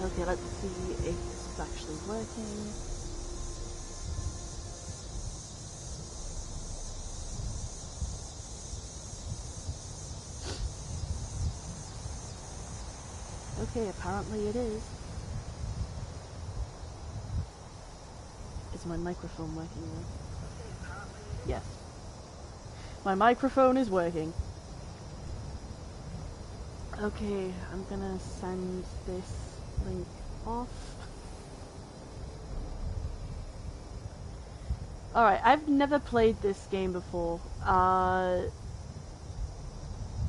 Okay, let's see if this is actually working. Okay, apparently it is. Is my microphone working though? Yes. My microphone is working. Okay, I'm gonna send this link off. Alright, I've never played this game before.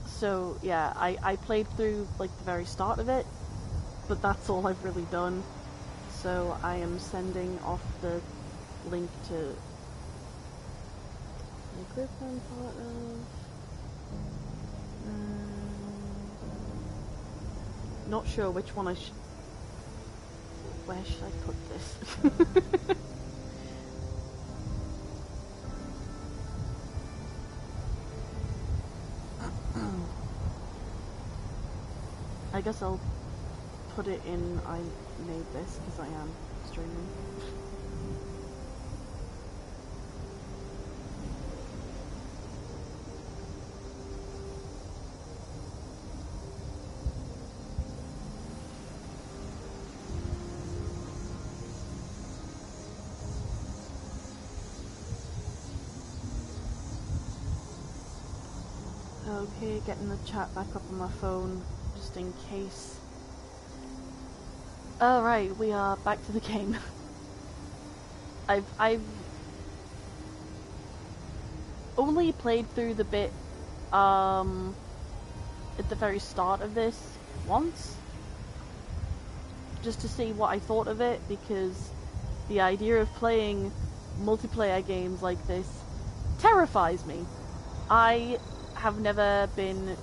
So yeah, I played through like the very start of it, but that's all I've really done. So I am sending off the link to the group I'm part of. Not sure which one I should. Where should I put this? I guess I'll put it in I made this because I am streaming. Okay, getting the chat back up on my phone, just in case. Alright, we are back to the game. I've only played through the bit, at the very start of this once. Just to see what I thought of it, because the idea of playing multiplayer games like this terrifies me. I have never been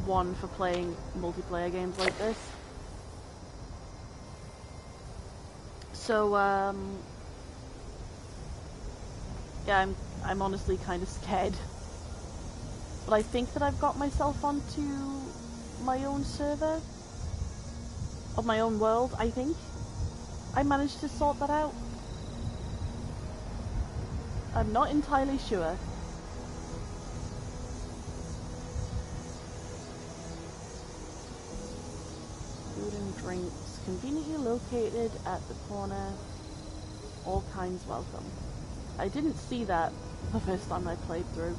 one for playing multiplayer games like this. So, yeah, I'm honestly kind of scared. But I think that I've got myself onto my own server. Of my own world, I think. I managed to sort that out. I'm not entirely sure. Food and drinks conveniently located at the corner. All kinds welcome. I didn't see that the first time I played through.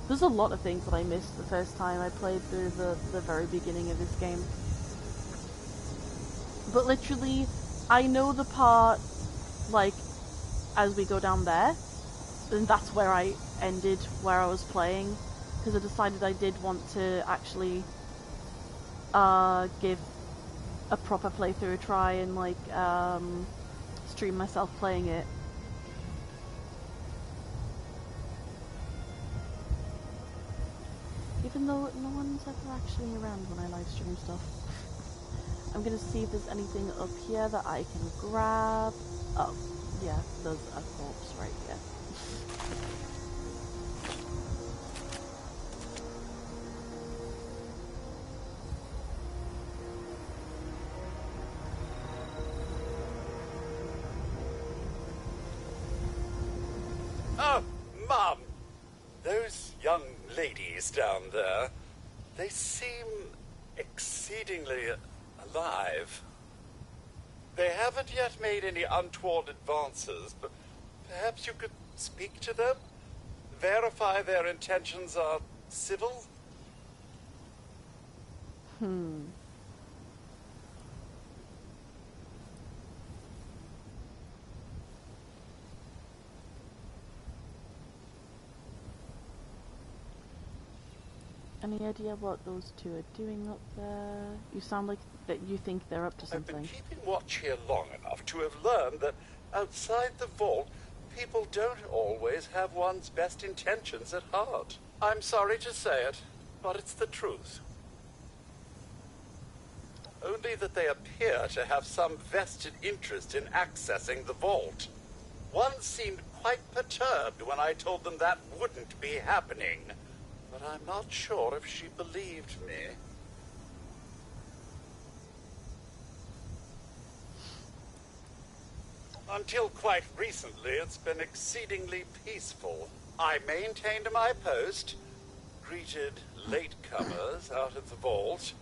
There's a lot of things that I missed the first time I played through the very beginning of this game. But literally, I know the part, like, as we go down there, and that's where I ended where I was playing, because I decided I did want to actually give a proper playthrough a try and, like, stream myself playing it. Even though no one's ever actually around when I live stream stuff. I'm gonna see if there's anything up here that I can grab. Oh, yeah, there's a corpse right here. Oh, Mum! Those young ladies down there, they seem exceedingly alive. They haven't yet made any untoward advances, but perhaps you could speak to them? Verify their intentions are civil? Any idea what those two are doing up there? You sound like that you think they're up to something. I've been keeping watch here long enough to have learned that outside the vault, people don't always have one's best intentions at heart. I'm sorry to say it, but it's the truth. Only that they appear to have some vested interest in accessing the vault. One seemed quite perturbed when I told them that wouldn't be happening. But I'm not sure if she believed me. Until quite recently, it's been exceedingly peaceful. I maintained my post, greeted latecomers out at the vault,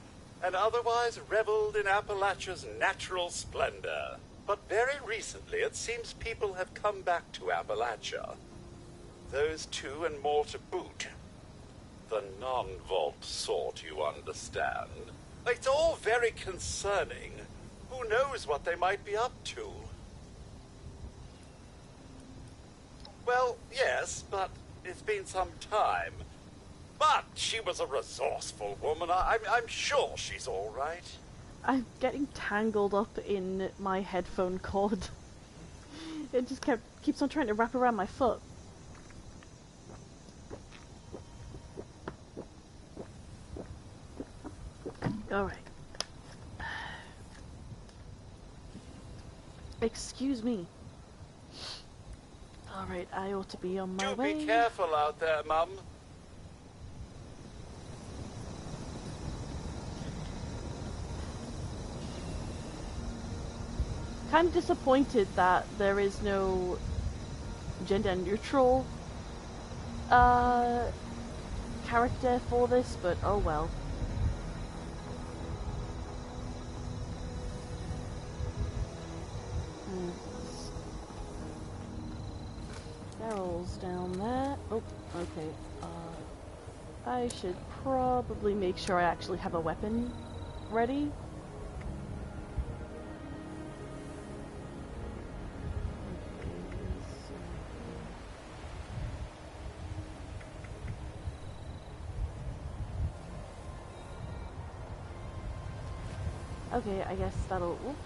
and otherwise reveled in Appalachia's natural splendor. But very recently, it seems people have come back to Appalachia. Those two and more to boot. The non-vault sort, you understand. It's all very concerning. Who knows what they might be up to? Well, yes, but it's been some time. But she was a resourceful woman. I'm sure she's all right. I'm getting tangled up in my headphone cord. It just keeps on trying to wrap around my foot. Alright. Excuse me. Alright, I ought to be on my way. Do be careful out there, Mum. Kind of disappointed that there is no gender neutral character for this, but oh well. Barrels down there. Oh, okay. I should probably make sure I actually have a weapon ready. Okay, I guess that'll... Whoop.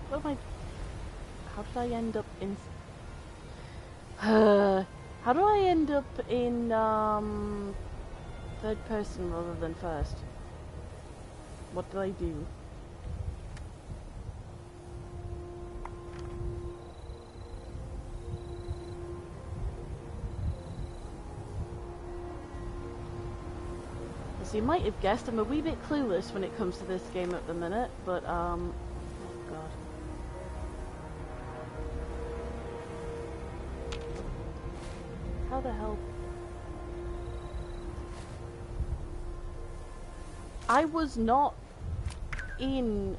What am I... How did I end up in... How do I end up in, third person rather than first? What did I do? So you might have guessed I'm a wee bit clueless when it comes to this game at the minute, but oh god. How the hell? I was not in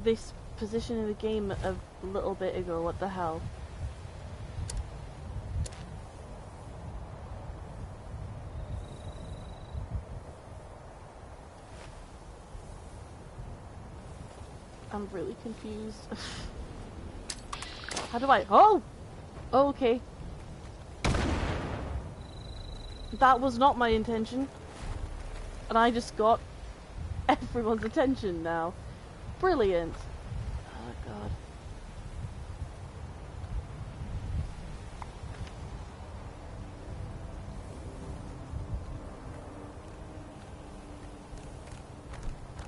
this position in the game a little bit ago, what the hell? I'm really confused. How do I... Oh! Okay. That was not my intention. And I just got everyone's attention now. Brilliant. Oh god.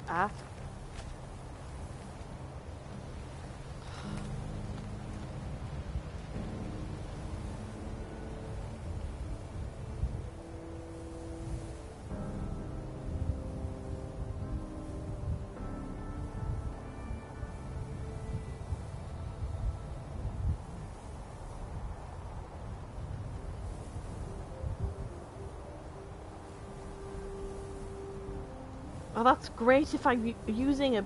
Ah. Oh, that's great if I'm using a...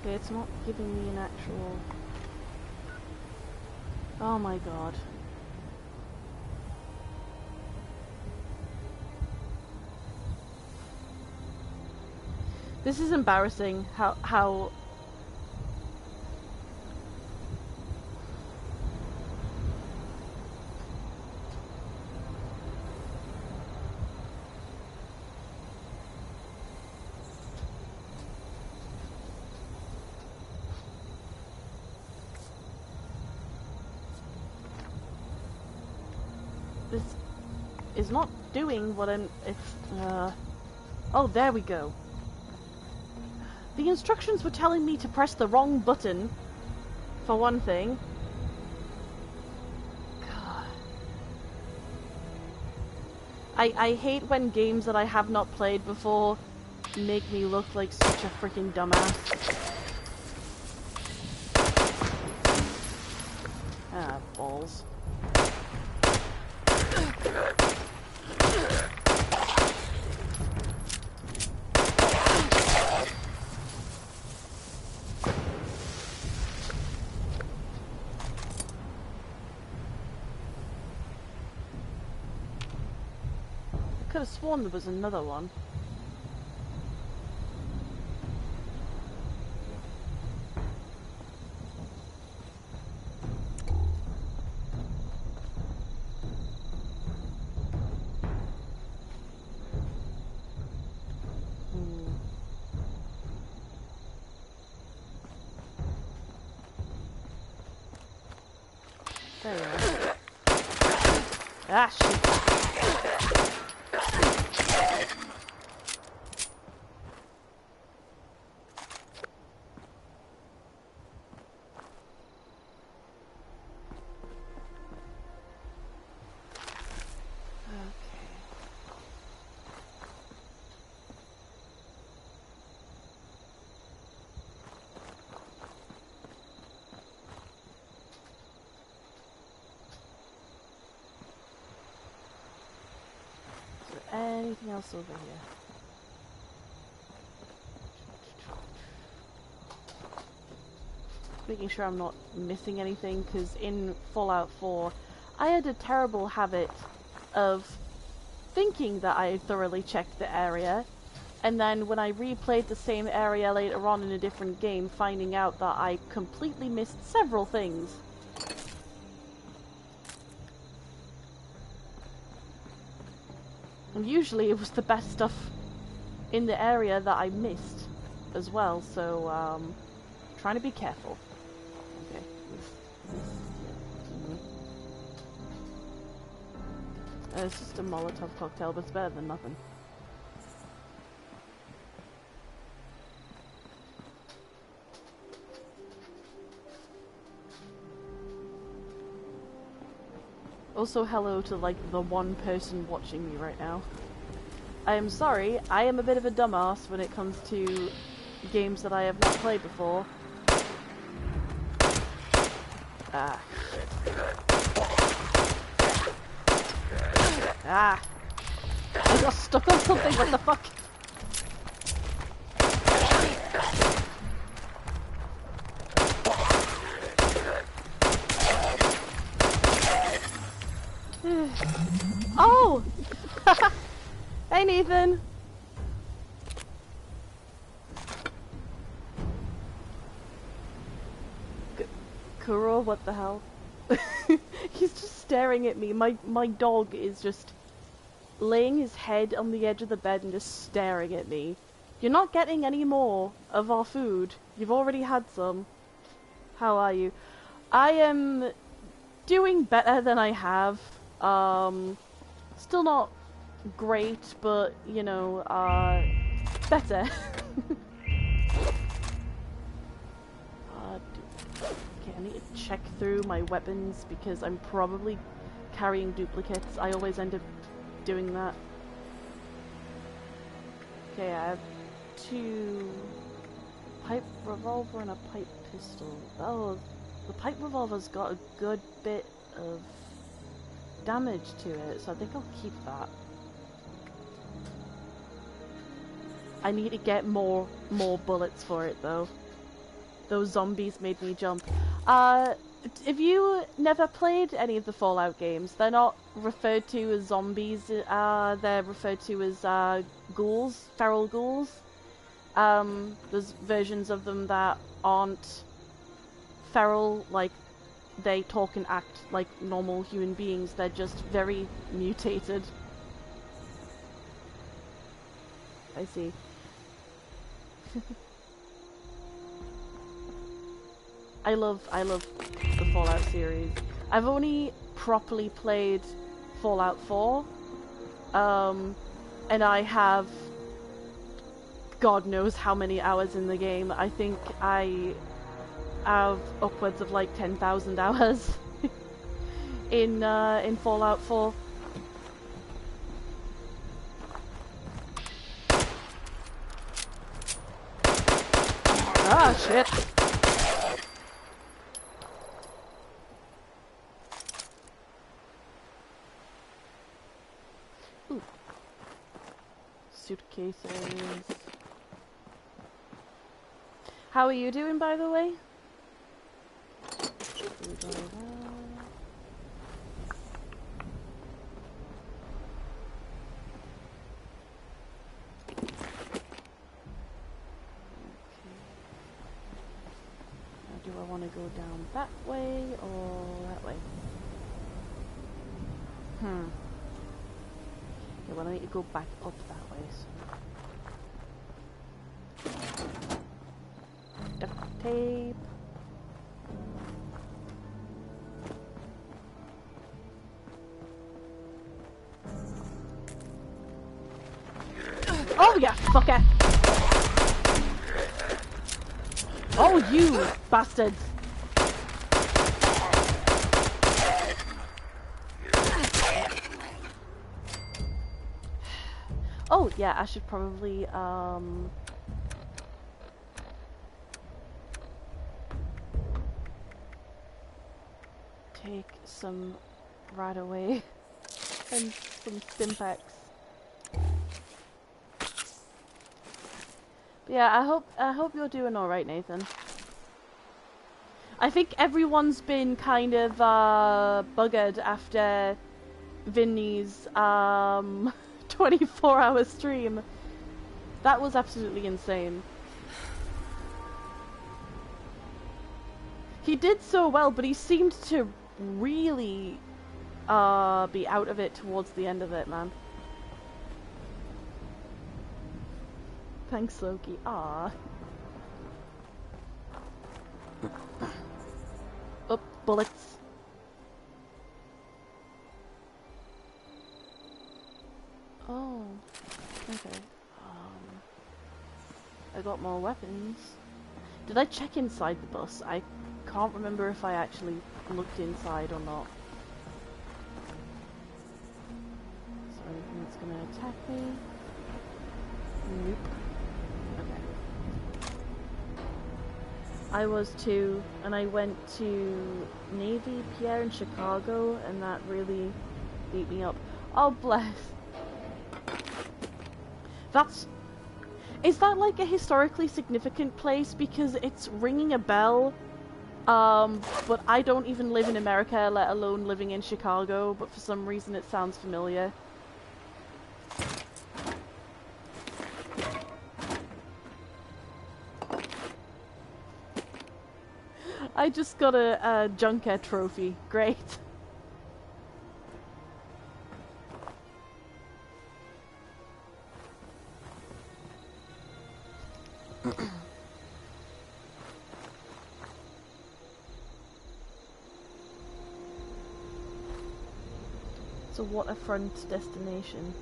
Okay, it's not giving me an actual... Oh my god. This is embarrassing, how... This is not doing what I'm... Oh, there we go. The instructions were telling me to press the wrong button, for one thing. God. I hate when games that I have not played before make me look like such a freaking dumbass. Ah, balls. I could have sworn there was another one. There we are. Ah, shit. Anything else over here? Making sure I'm not missing anything, because in Fallout 4 I had a terrible habit of thinking that I thoroughly checked the area, and then when I replayed the same area later on in a different game, finding out that I completely missed several things. And usually it was the best stuff in the area that I missed as well, so trying to be careful. Okay. It's just a Molotov cocktail, but it's better than nothing. Also, hello to, like, the one person watching me right now. I am sorry, I am a bit of a dumbass when it comes to games that I have not played before. Ah, shit. Ah! I got stuck on something, what the fuck? Oh! Hey, Nathan! Kuro, what the hell? He's just staring at me. My dog is just laying his head on the edge of the bed and just staring at me. You're not getting any more of our food. You've already had some. How are you? I am doing better than I have. Still not great, but, you know, better. Okay, I need to check through my weapons because I'm probably carrying duplicates. I always end up doing that. Okay, I have 2 pipe revolver and a pipe pistol. Oh, the pipe revolver's got a good bit of damage to it, so I think I'll keep that. I need to get more bullets for it though. Those zombies made me jump. If you never played any of the Fallout games, they're not referred to as zombies, they're referred to as ghouls, feral ghouls. There's versions of them that aren't feral, like they talk and act like normal human beings, they're just very mutated. I see. I love the Fallout series. I've only properly played Fallout 4. And I have God knows how many hours in the game. I think I have upwards of like 10,000 hours in Fallout 4. Ah, shit. Ooh. Suitcases. How are you doing, by the way? Do I want to go down that way or that way? Okay, well I need to go back up that way, so. Duct tape. Oh yeah, fucker! Oh, you bastards! Oh, yeah, I should probably, take some right away and some Stimpaks. Yeah, I hope you're doing alright, Nathan. I think everyone's been kind of buggered after Vinny's 24-hour stream. That was absolutely insane. He did so well, but he seemed to really be out of it towards the end of it, man. Thanks, Loki. Ah. Oh, bullets. Oh, okay. I got more weapons. Did I check inside the bus? I can't remember if I actually looked inside or not. Is there anything that's gonna attack me? Nope. Okay. I was too, and I went to Navy Pier in Chicago, and that really beat me up. Oh, bless. Is that like a historically significant place? Because it's ringing a bell, but I don't even live in America, let alone living in Chicago, but for some reason it sounds familiar. I just got a Junker trophy. Great. It's a waterfront destination.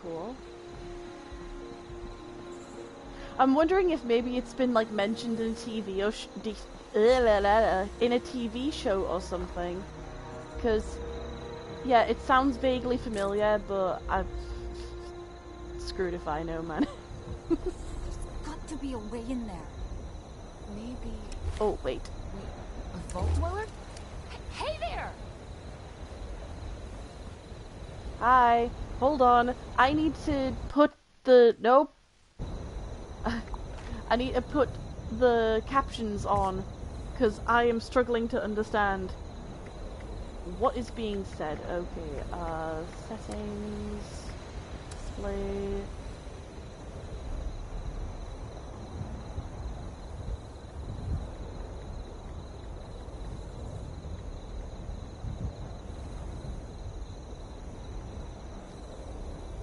Cool. I'm wondering if maybe it's been like mentioned in a TV or in a TV show or something. Because, yeah, it sounds vaguely familiar, but I've screwed if I know, man. There's got to be a way in there. Maybe. Oh wait. A vault dweller? Hey there! Hi. Hold on. I need to put the nope. I need to put the captions on, because I am struggling to understand what is being said. Okay, settings, display.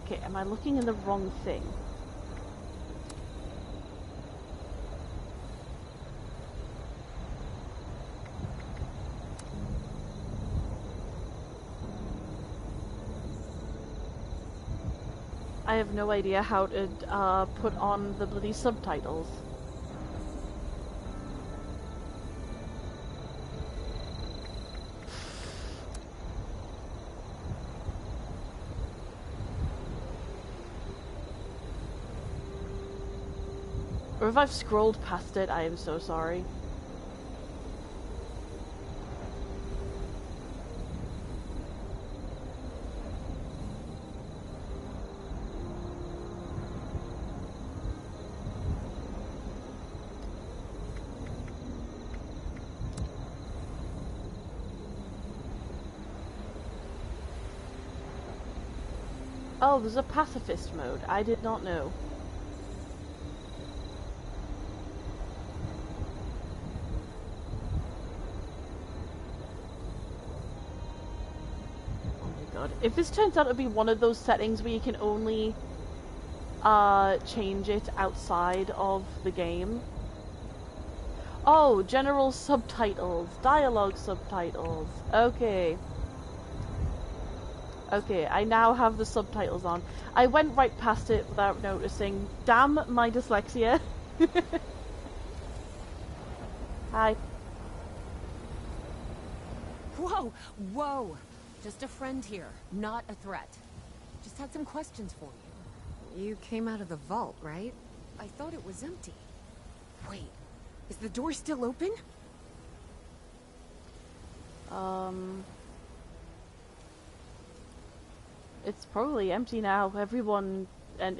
Okay, am I looking in the wrong thing? I have no idea how to put on the bloody subtitles. Or if I've scrolled past it, I am so sorry. Oh, there's a pacifist mode. I did not know. If this turns out to be one of those settings where you can only change it outside of the game. Oh, general subtitles, dialogue subtitles. Okay. Okay, I now have the subtitles on. I went right past it without noticing. Damn my dyslexia. Hi. Whoa, whoa. Just a friend here, not a threat. Just had some questions for you. You came out of the vault, right? I thought it was empty. Wait, is the door still open? It's probably empty now. Everyone, and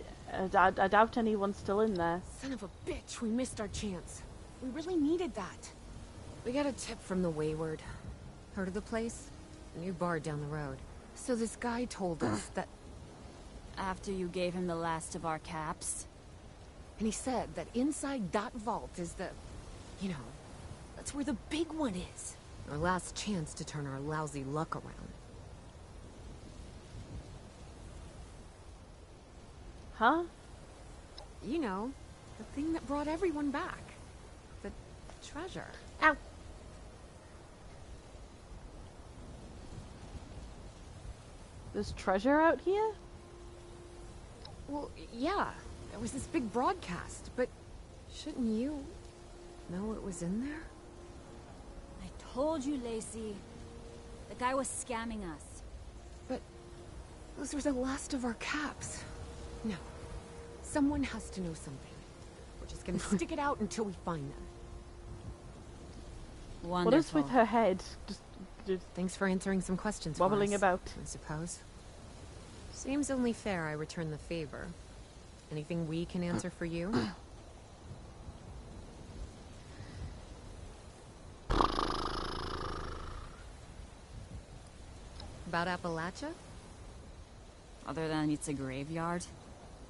I doubt anyone's still in there. Son of a bitch, we missed our chance. We really needed that. We got a tip from the Wayward. Heard of the place? A new bar down the road. So this guy told us that... After you gave him the last of our caps? And he said that inside that vault is the... You know, that's where the big one is. Our last chance to turn our lousy luck around. Huh? You know, the thing that brought everyone back. The treasure. Ow! There's treasure out here? Well, yeah. There was this big broadcast, but shouldn't you know it was in there? I told you, Lacey. The guy was scamming us. But those were the last of our caps. No. Someone has to know something. We're just gonna stick it out until we find them. Wonderful. What is with her head? Just Thanks for answering some questions wobbling for us, about. I suppose. Seems only fair I return the favor. Anything we can answer for you? About Appalachia? Other than it's a graveyard?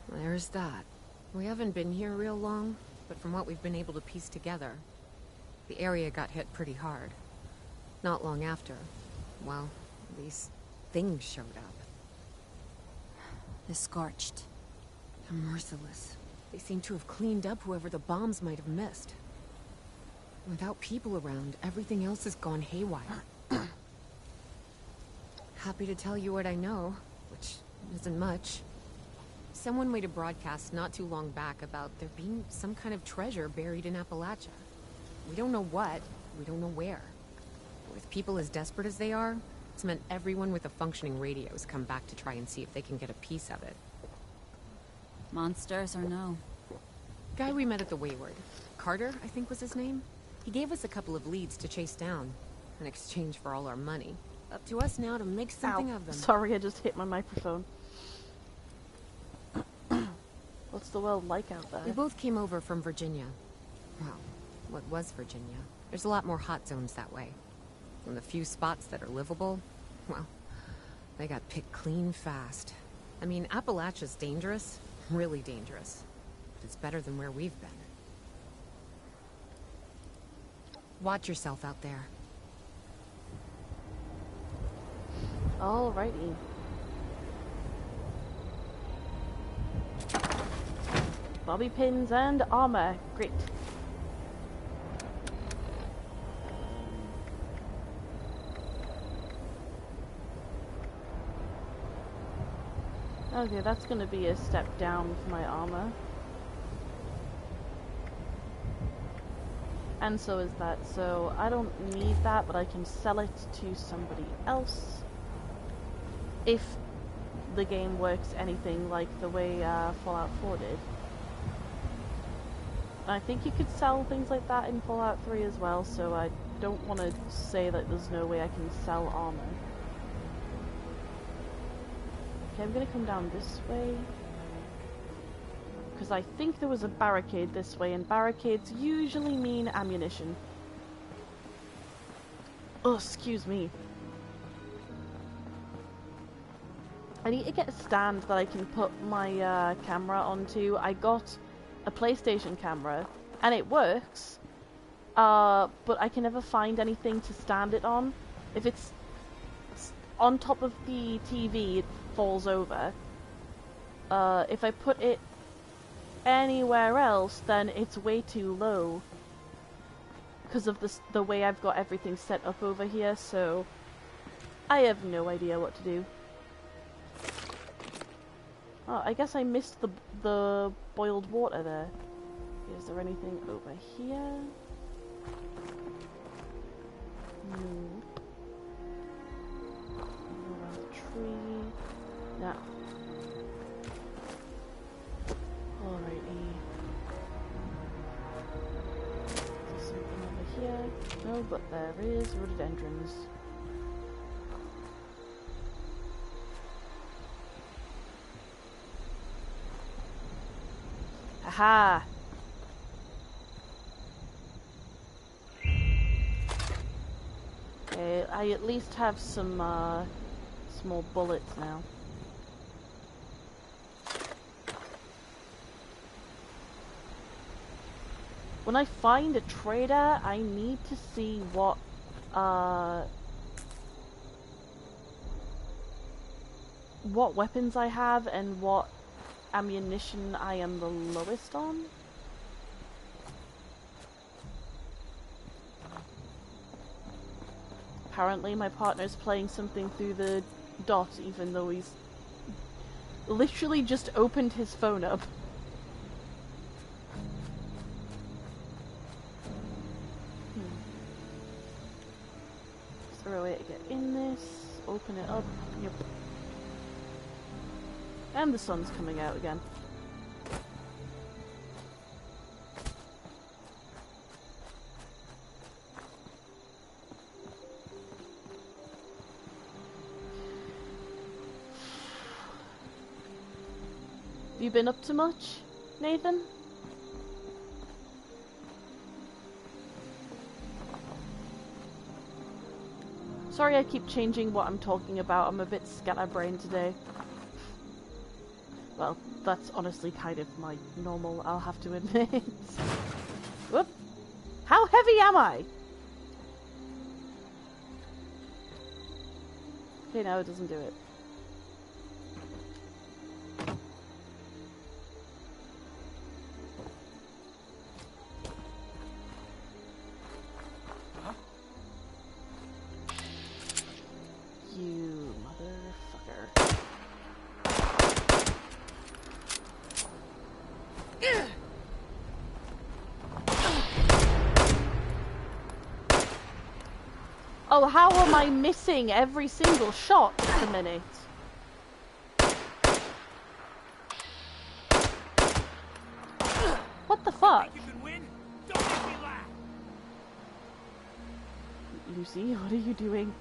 There's that. We haven't been here real long, but from what we've been able to piece together, the area got hit pretty hard. Not long after, well, these things showed up. The Scorched. They're merciless. They seem to have cleaned up whoever the bombs might have missed. Without people around, everything else has gone haywire. Happy to tell you what I know, which isn't much. Someone made a broadcast not too long back about there being some kind of treasure buried in Appalachia. We don't know what, we don't know where. With people as desperate as they are, it's meant everyone with a functioning radio has come back to try and see if they can get a piece of it. Monsters or no? Guy we met at the Wayward. Carter, I think was his name. He gave us a couple of leads to chase down, in exchange for all our money. Up to us now to make something of them. Sorry, I just hit my microphone. What's the world like out there? We both came over from Virginia. Well, what was Virginia? There's a lot more hot zones that way. And the few spots that are livable, well, they got picked clean fast. I mean, Appalachia's dangerous, really dangerous. But it's better than where we've been. Watch yourself out there. Alrighty. Bobby pins and armor. Great. Okay, that's gonna be a step down for my armor. And so is that, so I don't need that, but I can sell it to somebody else. If the game works anything like the way Fallout 4 did. And I think you could sell things like that in Fallout 3 as well, so I don't want to say that there's no way I can sell armor. Okay, I'm gonna come down this way. Because I think there was a barricade this way, and barricades usually mean ammunition. Oh, excuse me. I need to get a stand that I can put my camera onto. I got a PlayStation camera, and it works, but I can never find anything to stand it on. If it's on top of the TV, it falls over. If I put it anywhere else, then it's way too low because of the way I've got everything set up over here, so I have no idea what to do. Oh, I guess I missed the boiled water there. Is there anything over here? No. Around the tree. No. Alrighty. Is there something over here? No, but there is rhododendrons. Haha! Okay, I at least have some small bullets now. When I find a trader, I need to see what weapons I have and what ammunition I am the lowest on. Apparently my partner's playing something through the dot, even though he's literally just opened his phone up. Is there a way to get in this? Open it up. Yep. And the sun's coming out again. Have you been up to much, Nathan? Sorry I keep changing what I'm talking about, I'm a bit scatterbrained today. Well, that's honestly kind of my normal, I'll have to admit. Whoop! How heavy am I? Okay, now it doesn't do it. You motherfucker. Oh, how am I missing every single shot at the minute? What the fuck? You can win? Don't make me laugh. Lucy, what are you doing?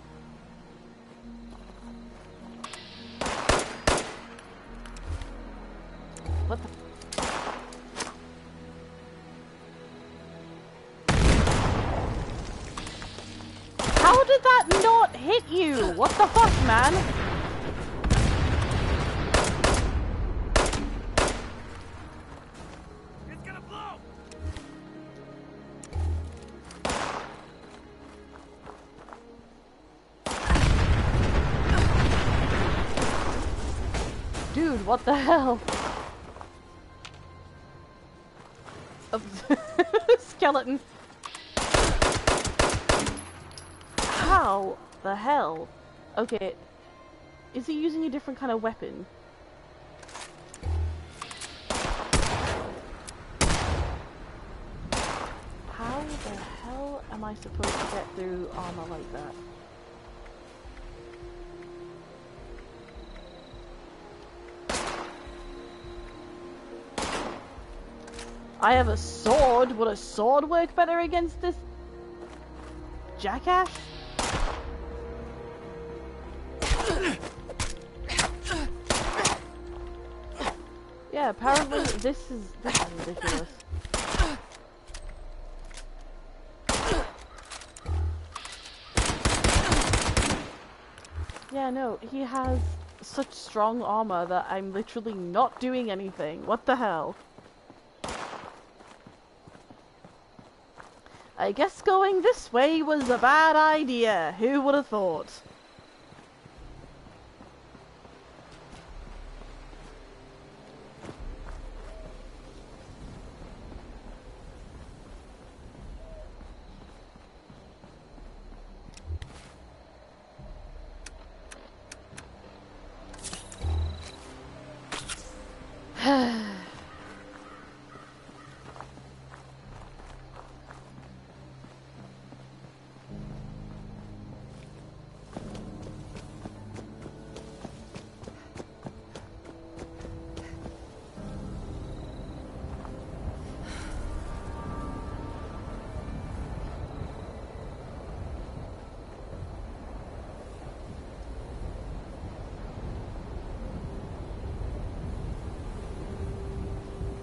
What the? How did that not hit you? What the fuck, man? It's gonna blow. Dude, what the hell? Skeleton. How the hell? Okay, is he using a different kind of weapon? I supposed to get through armor like that? I have a sword. Would a sword work better against this jackass? Yeah, apparently this is ridiculous. Yeah, no, he has such strong armor that I'm literally not doing anything. What the hell? I guess going this way was a bad idea. Who would have thought?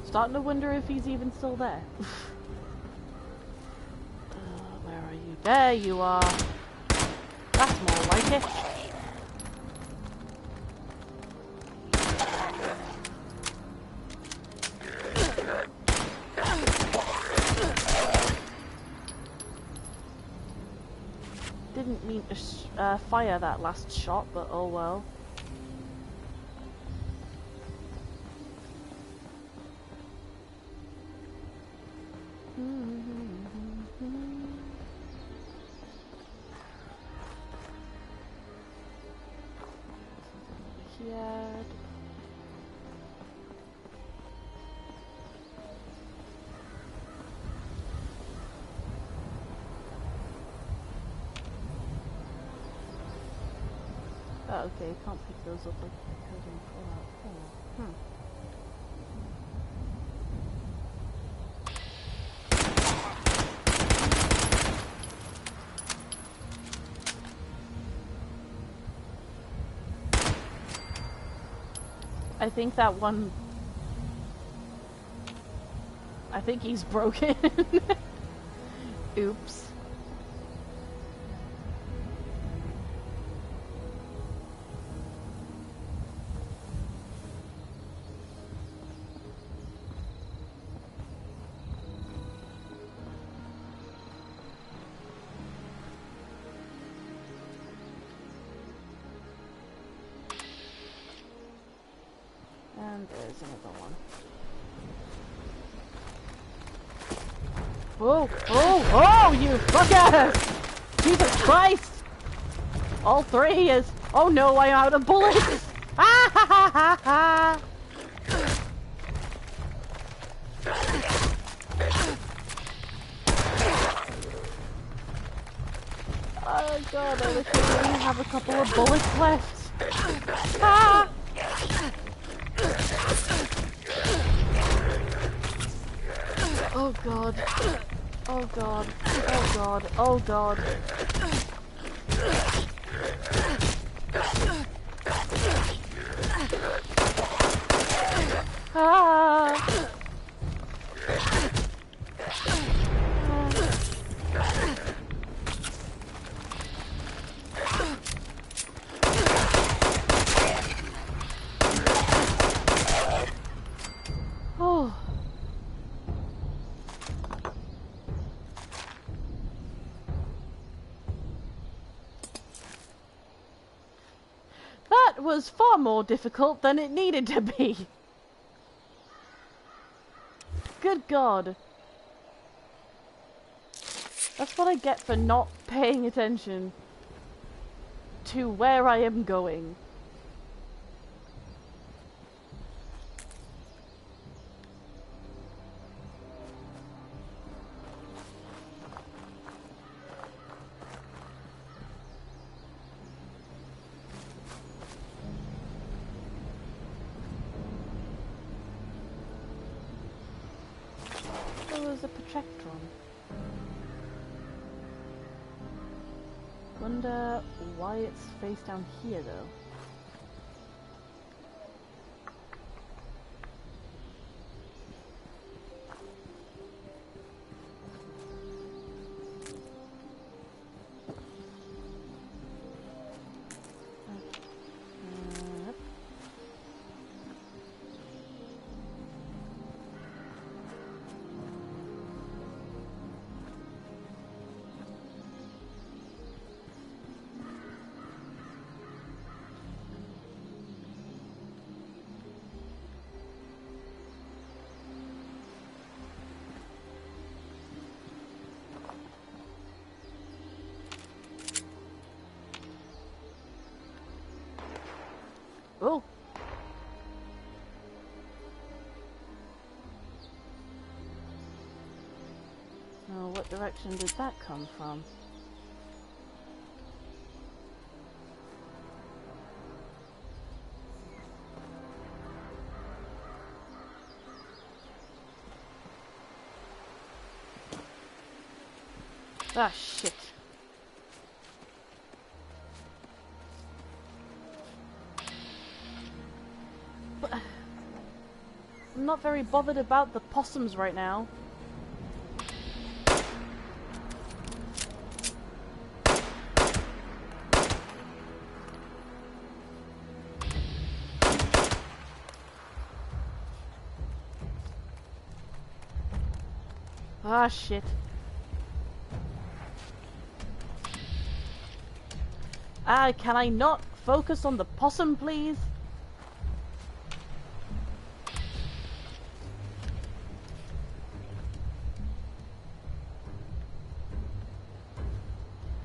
Starting to wonder if he's even still there. Where are you? There you are. That's more like it. Didn't mean to fire that last shot, but oh well. Oh, okay, can't pick those up like I could in Fallout 4. I think that one... I think he's broken. Oops. And there's another one. Whoa! Oh! Oh! You fucker! Jesus Christ! All three is... Oh no, I'm out of bullets! Ah ha ha ha ha! Oh god, I literally only have a couple of bullets left. Ah! Oh god. Oh god. Oh god. Oh god. Ah! Oh. That was far more difficult than it needed to be. Good God. That's what I get for not paying attention to where I am going. was a protectron. Wonder why it's face down here though. Oh! Now, what direction did that come from? Ah, shit. I'm not very bothered about the possums right now. Ah, shit. Ah, can I not focus on the possum, please?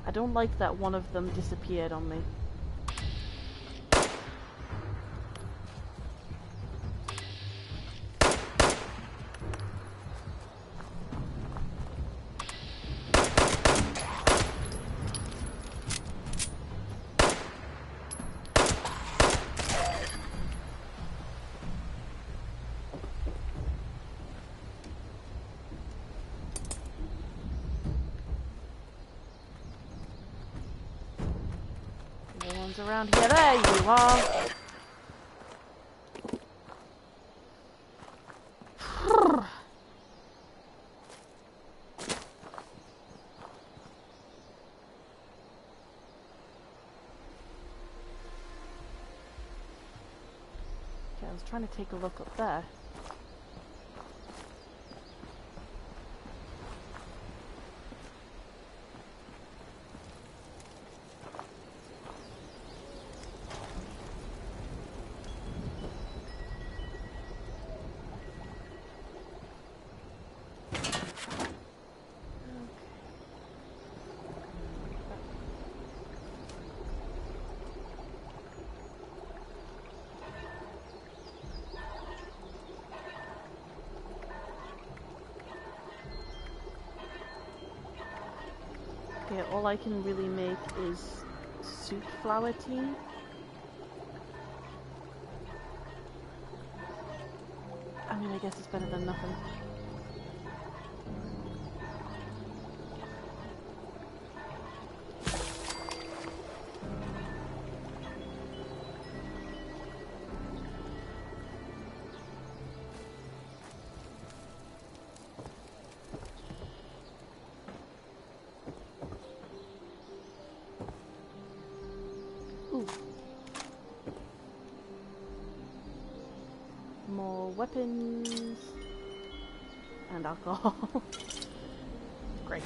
I don't like that one of them disappeared on me. Around here. There you are. Okay, I was trying to take a look up there. Okay, all I can really make is soup flour tea. I mean, I guess it's better than nothing. More weapons and alcohol. Great.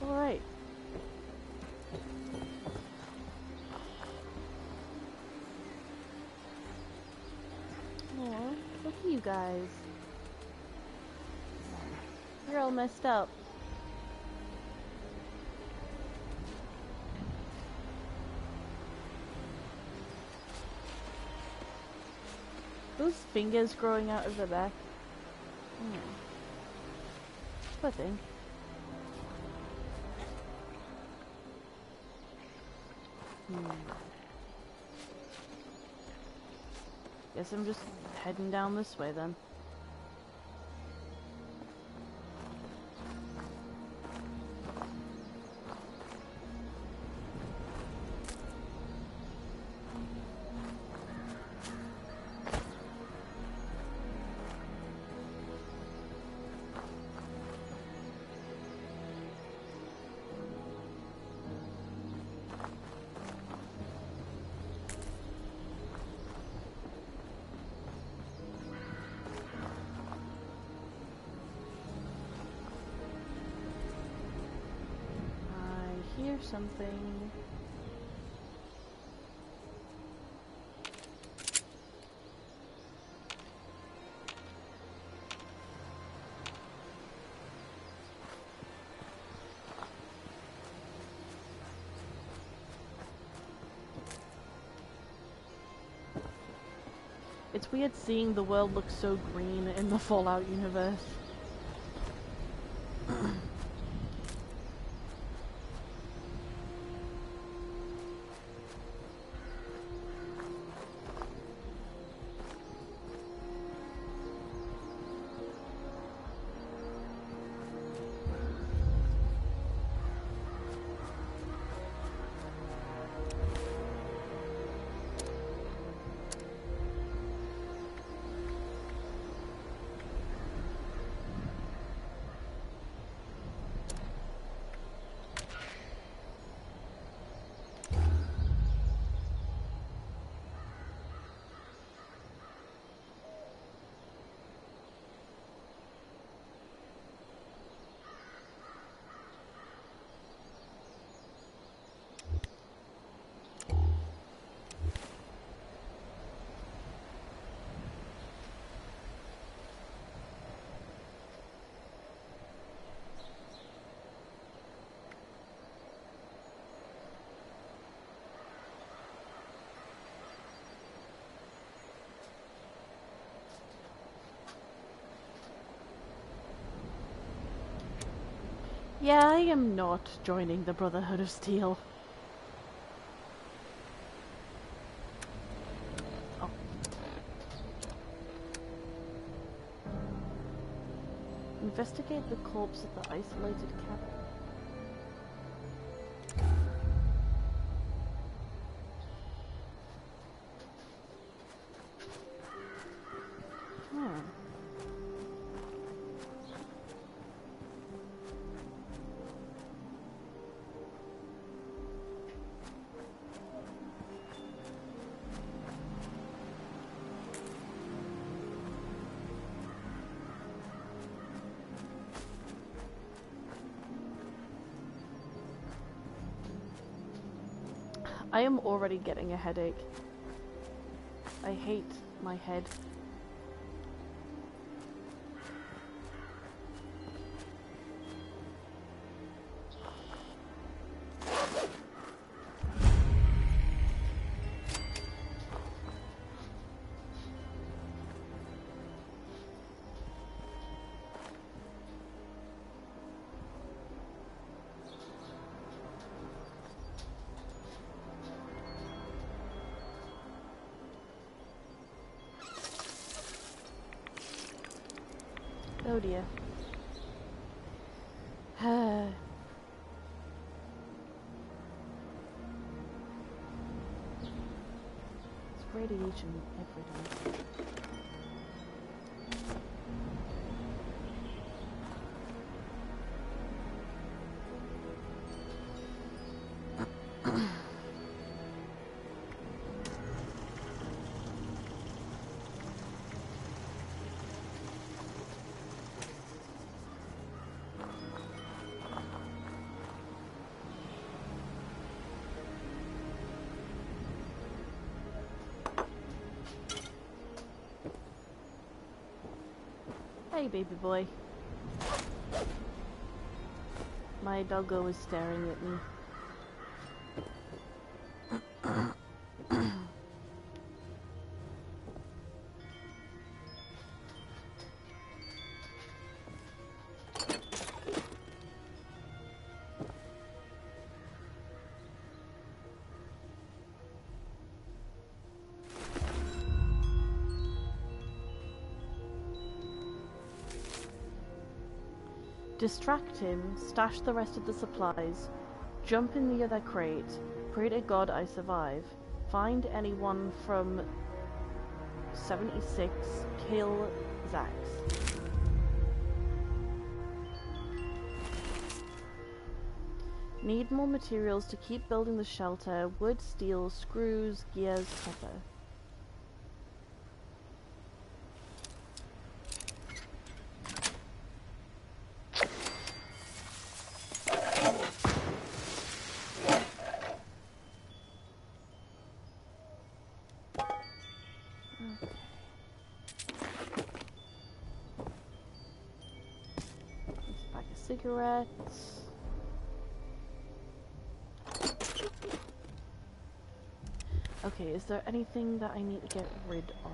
Alright. Aw, look at you guys. You're all messed up. Those fingers growing out of the back. Poor thing. Guess I'm just heading down this way then. Hear something. It's weird seeing the world look so green in the Fallout universe. Yeah, I am not joining the Brotherhood of Steel. Oh. Investigate the corpse of the isolated cabin. I am already getting a headache. I hate my head. Oh dear. It's radiation every day. Hey, baby boy. My doggo is staring at me. Distract him, stash the rest of the supplies, jump in the other crate, pray to God I survive, find anyone from 76, kill Zax. Need more materials to keep building the shelter, wood, steel, screws, gears, copper. Cigarettes. Okay, is there anything that I need to get rid of?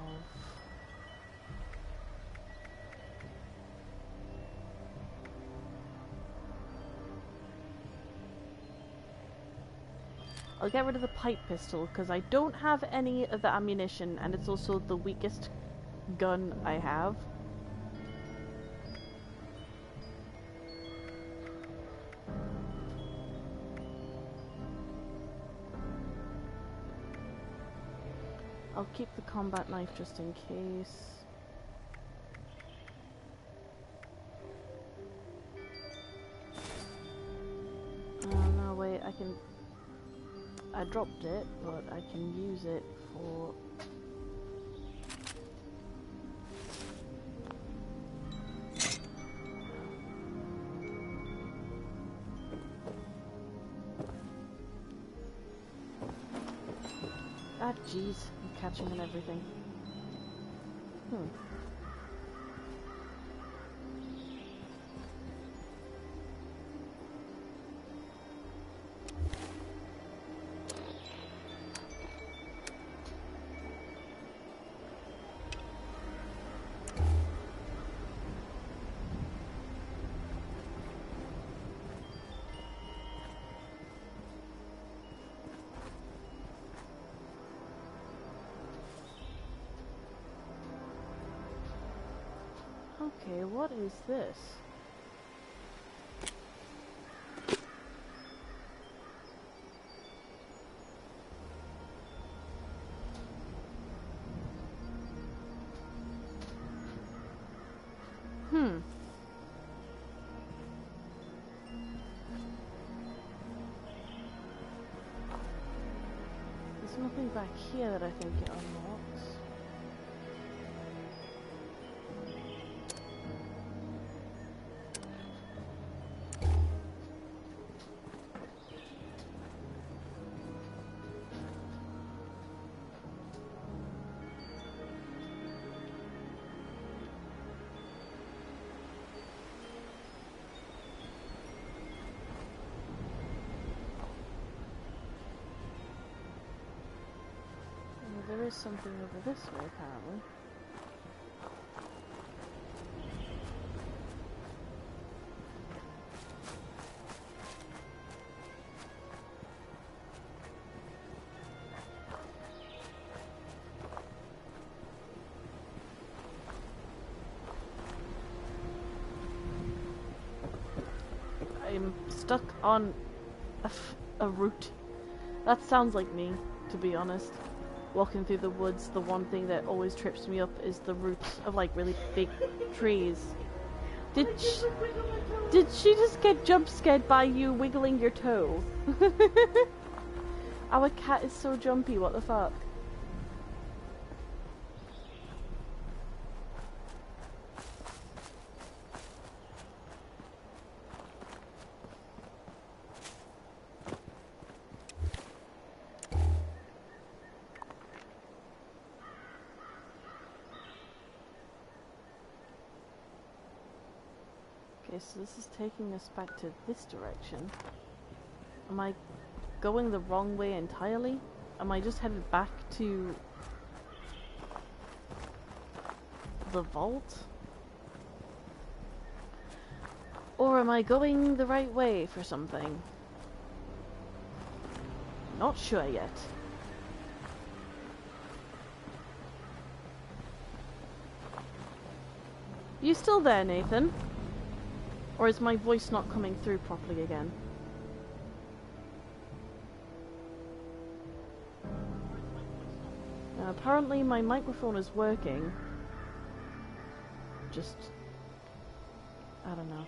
I'll get rid of the pipe pistol because I don't have any of the ammunition and it's also the weakest gun I have. I'll keep the combat knife just in case. Oh no, wait, I dropped it, but I can use it for... Ah, jeez, I'm catching on everything. Okay, what is this? There's nothing back here that I think it unlocks. There is something over this way, apparently. I'm stuck on a route. That sounds like me, to be honest. Walking through the woods, the one thing that always trips me up is the roots of like really big trees. Did she just get jump scared by you wiggling your toe? Our cat is so jumpy, what the fuck? Okay, so this is taking us back to this direction. Am I going the wrong way entirely? Am I just headed back to the vault? Or am I going the right way for something? Not sure yet. You still there, Nathan? Or is my voice not coming through properly again? Apparently my microphone is working. Just... I don't know.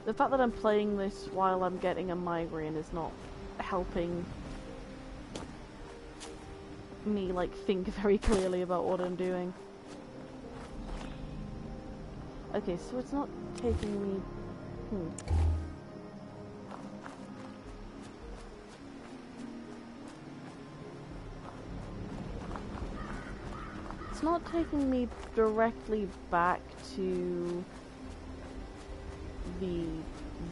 The fact that I'm playing this while I'm getting a migraine is not helping me, like, think very clearly about what I'm doing. Okay, so it's not taking me... It's not taking me directly back to the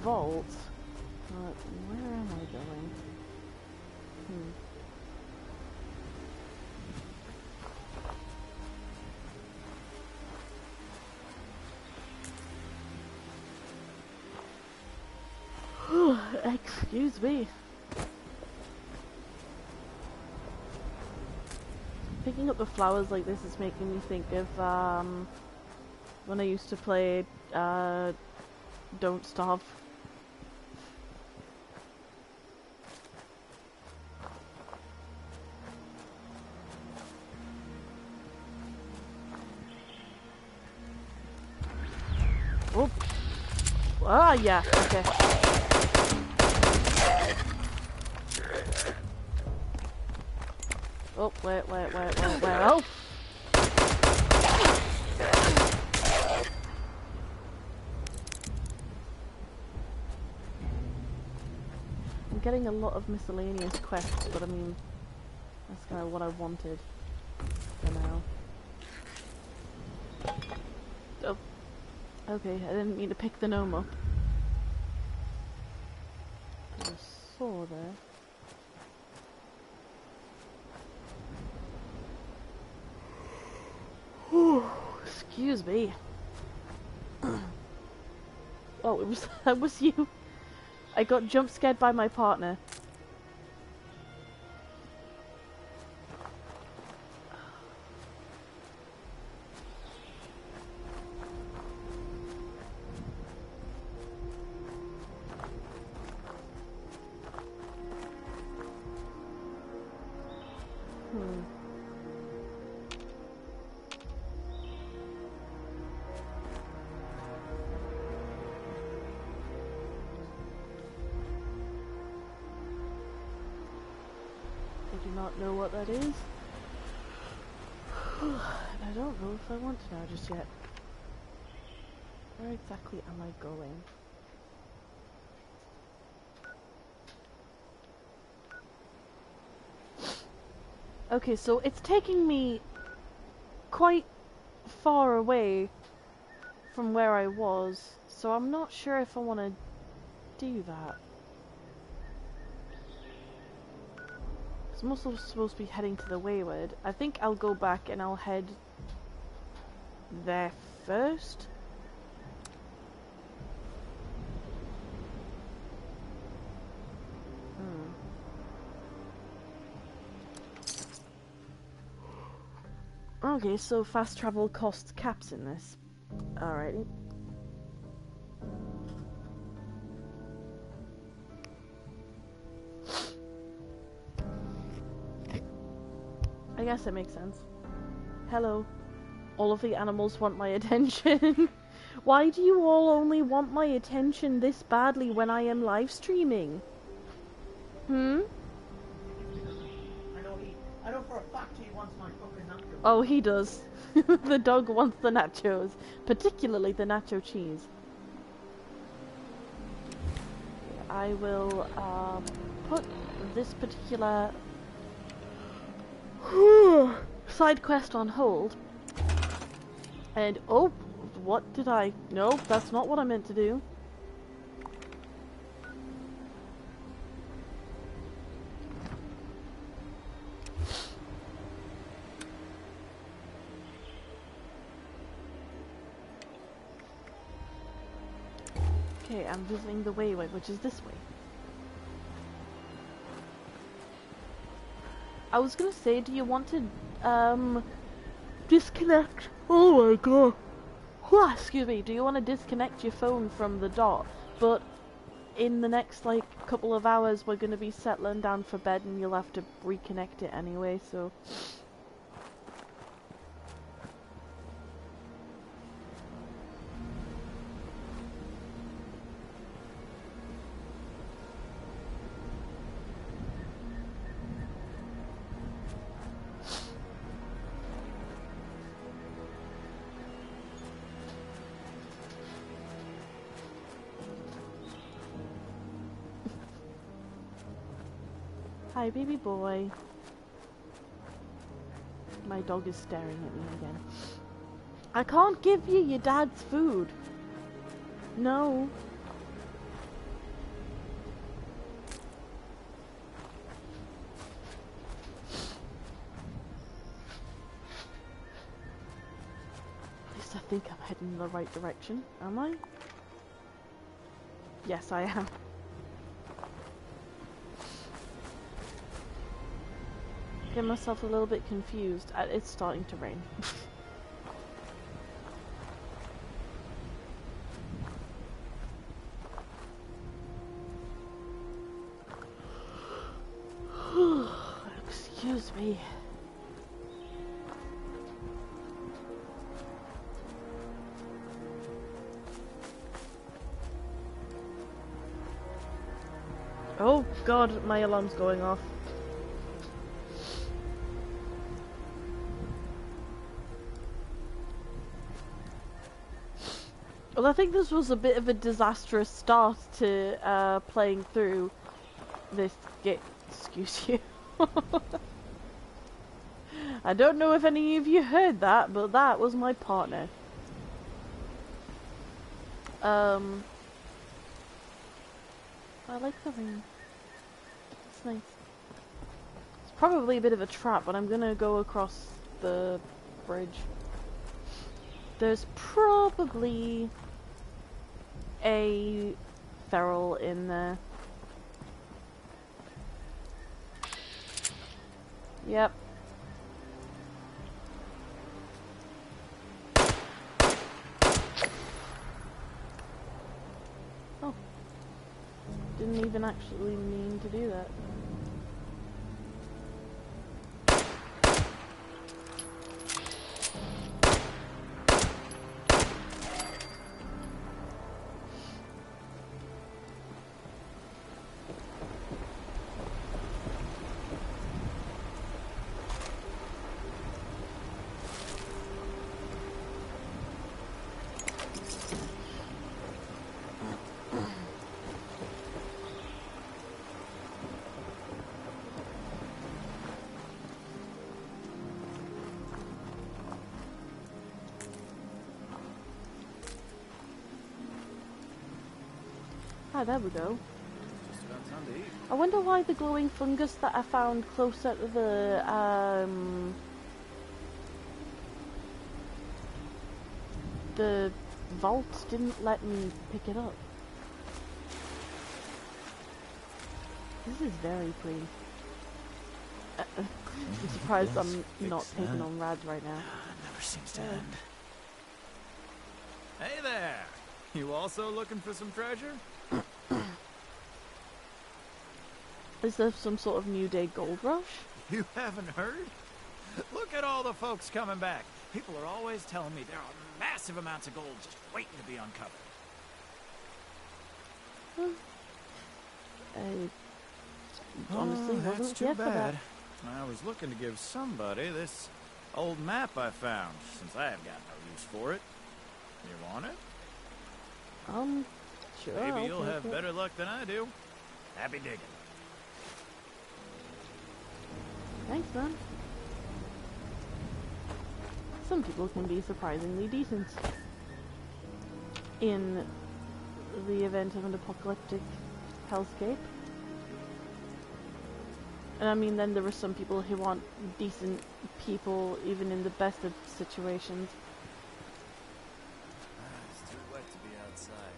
vault. Where am I going? Excuse me. Picking up the flowers like this is making me think of when I used to play Don't Starve. Oh. Ah, yeah, okay. Oh, wait. Oh! I'm getting a lot of miscellaneous quests, but I mean, that's kind of what I wanted for now. Oh. Okay, I didn't mean to pick the gnome up. There's a saw there. Excuse me. Oh, that was you. I got jump scared by my partner. I do not know what that is. And I don't know if I want to know just yet. Where exactly am I going? Okay, so it's taking me quite far away from where I was, so I'm not sure if I want to do that. I'm also supposed to be heading to the Wayward. I think I'll go back and I'll head there first. Okay, so fast travel costs caps in this. Alrighty. I guess it makes sense. Hello. All of the animals want my attention. Why do you all only want my attention this badly when I am live streaming? I know for a fact he wants my fucking nachos. Oh, he does. The dog wants the nachos. Particularly the nacho cheese. I will put this particular side quest on hold. And oh, what did I? No, that's not what I meant to do. Okay, I'm visiting the Wayway, which is this way. I was gonna say, do you want to disconnect? Oh my god. Excuse me. Do you want to disconnect your phone from the dot? But in the next like couple of hours, we're gonna be settling down for bed, and you'll have to reconnect it anyway. So. Hi, baby boy. My dog is staring at me again. I can't give you your dad's food. No. At least I think I'm heading in the right direction. Am I? Yes, I am. Get myself a little bit confused. It's starting to rain. Excuse me. Oh god, my alarm's going off. Well, I think this was a bit of a disastrous start to playing through this game. Excuse you. I don't know if any of you heard that, but that was my partner. I like the rain. It's nice. It's probably a bit of a trap, but I'm gonna go across the bridge. There's probably a feral in there. Yep. Oh. Didn't even actually mean to do that. Ah, there we go. I wonder why the glowing fungus that I found closer to the vault didn't let me pick it up. This is very pretty. I'm surprised I'm not taking on rads right now. Never seems to end. Hey there! You also looking for some treasure? Is there some sort of New Day gold rush? You haven't heard? Look at all the folks coming back. People are always telling me there are massive amounts of gold just waiting to be uncovered. I honestly wasn't here for that. I was looking to give somebody this old map I found, since I have got no use for it. You want it? Sure. Maybe you'll have better luck than I do. Happy digging. Thanks, man. Some people can be surprisingly decent in the event of an apocalyptic hellscape. And I mean, then there are some people who aren't decent people even in the best of situations. It's too wet to be outside.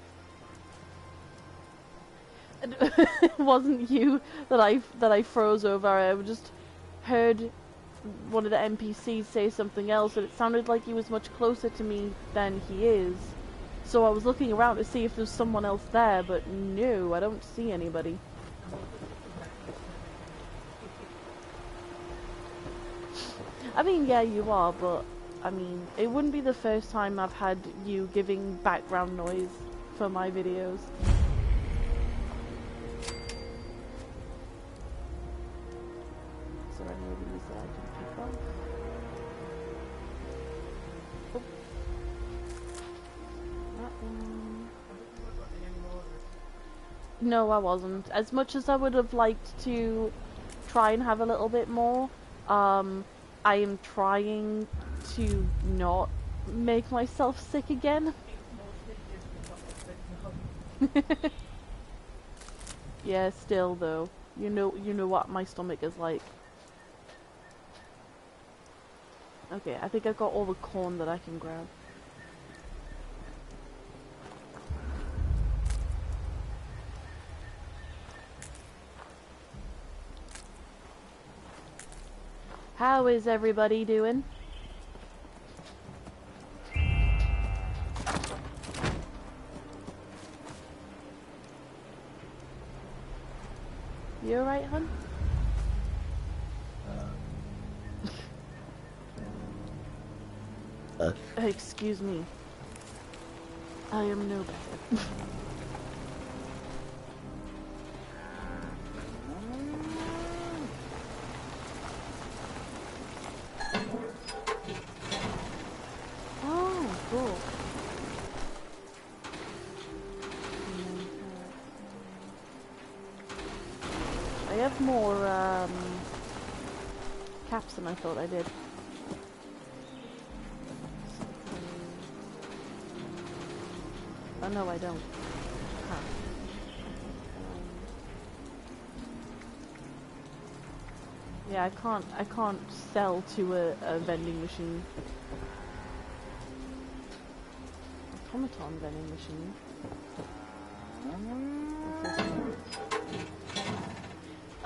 It wasn't you that I froze over. I just heard one of the NPCs say something else, and it sounded like he was much closer to me than he is. So I was looking around to see if there's someone else there, but no, I don't see anybody. I mean, yeah, you are, but I mean, it wouldn't be the first time I've had you giving background noise for my videos. Is there any of these that I can pick off? Oh. That one. No, I wasn't. As much as I would have liked to try and have a little bit more, I am trying to not make myself sick again. Yeah, still though. You know what my stomach is like. Okay, I think I've got all the corn that I can grab. How is everybody doing? You alright, hun? Excuse me. I am no better. Oh, cool. I have more caps than I thought I did. Oh no, I don't. Huh. Yeah, I can't sell to a vending machine. Automaton vending machine.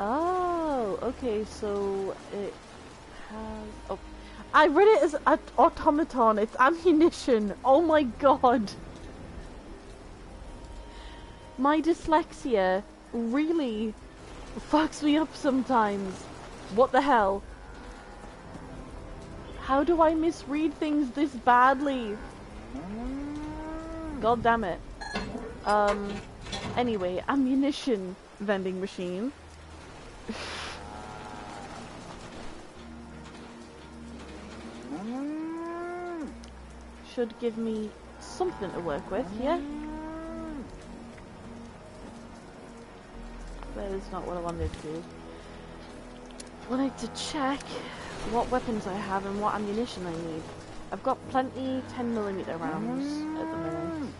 Oh, okay, so it has... Oh, I read it as automaton. It's ammunition. Oh my god. My dyslexia really fucks me up sometimes. What the hell? How do I misread things this badly? God damn it. Anyway, ammunition vending machine. Should give me something to work with, yeah? That is not what I wanted to do. I wanted to check what weapons I have and what ammunition I need. I've got plenty 10mm rounds at the minute.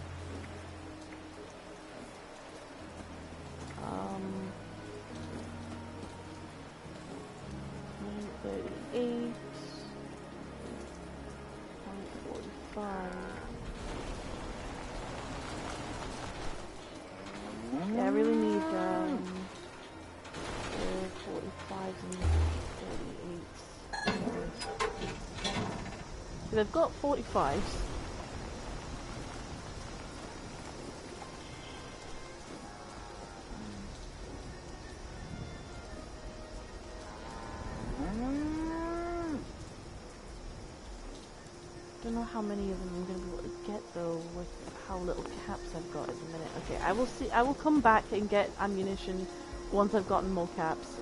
38, 45. Yeah, I really need 45s and 38s. So they've got 45s. Don't know how many of them I'm going to be able to get though with how little caps I've got at the minute. Okay, I will see. I will come back and get ammunition once I've gotten more caps.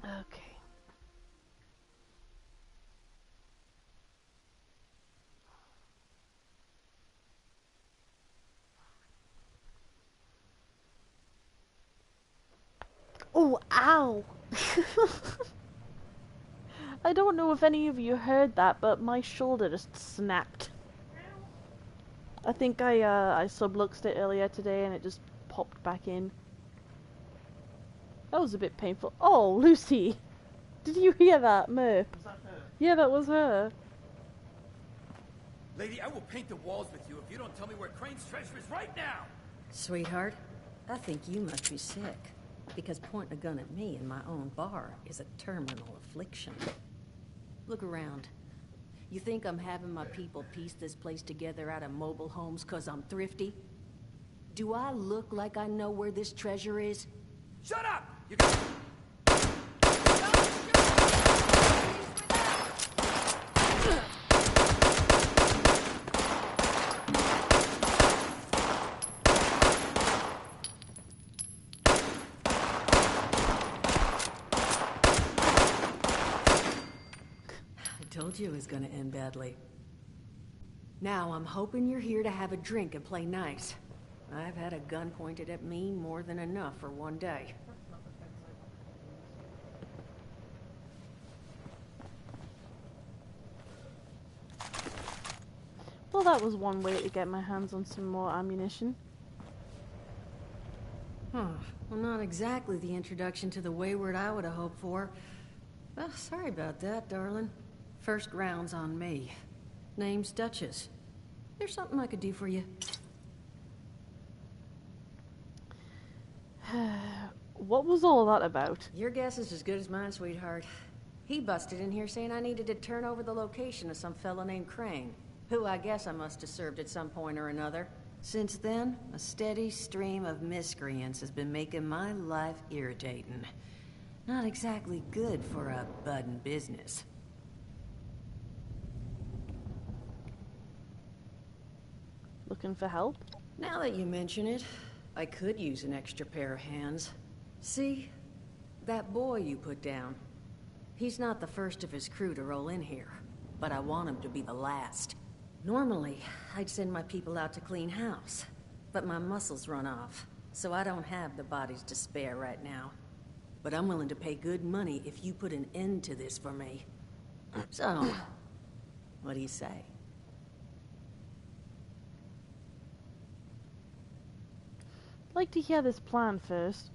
Okay. Oh, ow! I don't know if any of you heard that, but my shoulder just snapped. I think I subluxed it earlier today and it just popped back in. That was a bit painful. Oh, Lucy! Did you hear that, Murph? Was that her? Yeah, that was her. Lady, I will paint the walls with you if you don't tell me where Crane's treasure is right now! Sweetheart, I think you must be sick. Because pointing a gun at me in my own bar is a terminal affliction. Look around. You think I'm having my people piece this place together out of mobile homes 'cause I'm thrifty? Do I look like I know where this treasure is? Shut up! You got... I told you it was gonna end badly. Now, I'm hoping you're here to have a drink and play nice. I've had a gun pointed at me more than enough for one day. Well, that was one way to get my hands on some more ammunition. Huh. Well, not exactly the introduction to the wayward I would have hoped for. Well, sorry about that, darling. First round's on me. Name's Duchess. There's something I could do for you. What was all that about? Your guess is as good as mine, sweetheart. He busted in here saying I needed to turn over the location of some fella named Crane, who I guess I must have served at some point or another. Since then, a steady stream of miscreants has been making my life irritating. Not exactly good for a budding business. Looking for help? Now that you mention it, I could use an extra pair of hands. See? That boy you put down. He's not the first of his crew to roll in here, but I want him to be the last. Normally, I'd send my people out to clean house, but my muscles run off, so I don't have the bodies to spare right now. But I'm willing to pay good money if you put an end to this for me. So, what do you say? I'd like to hear this plan first.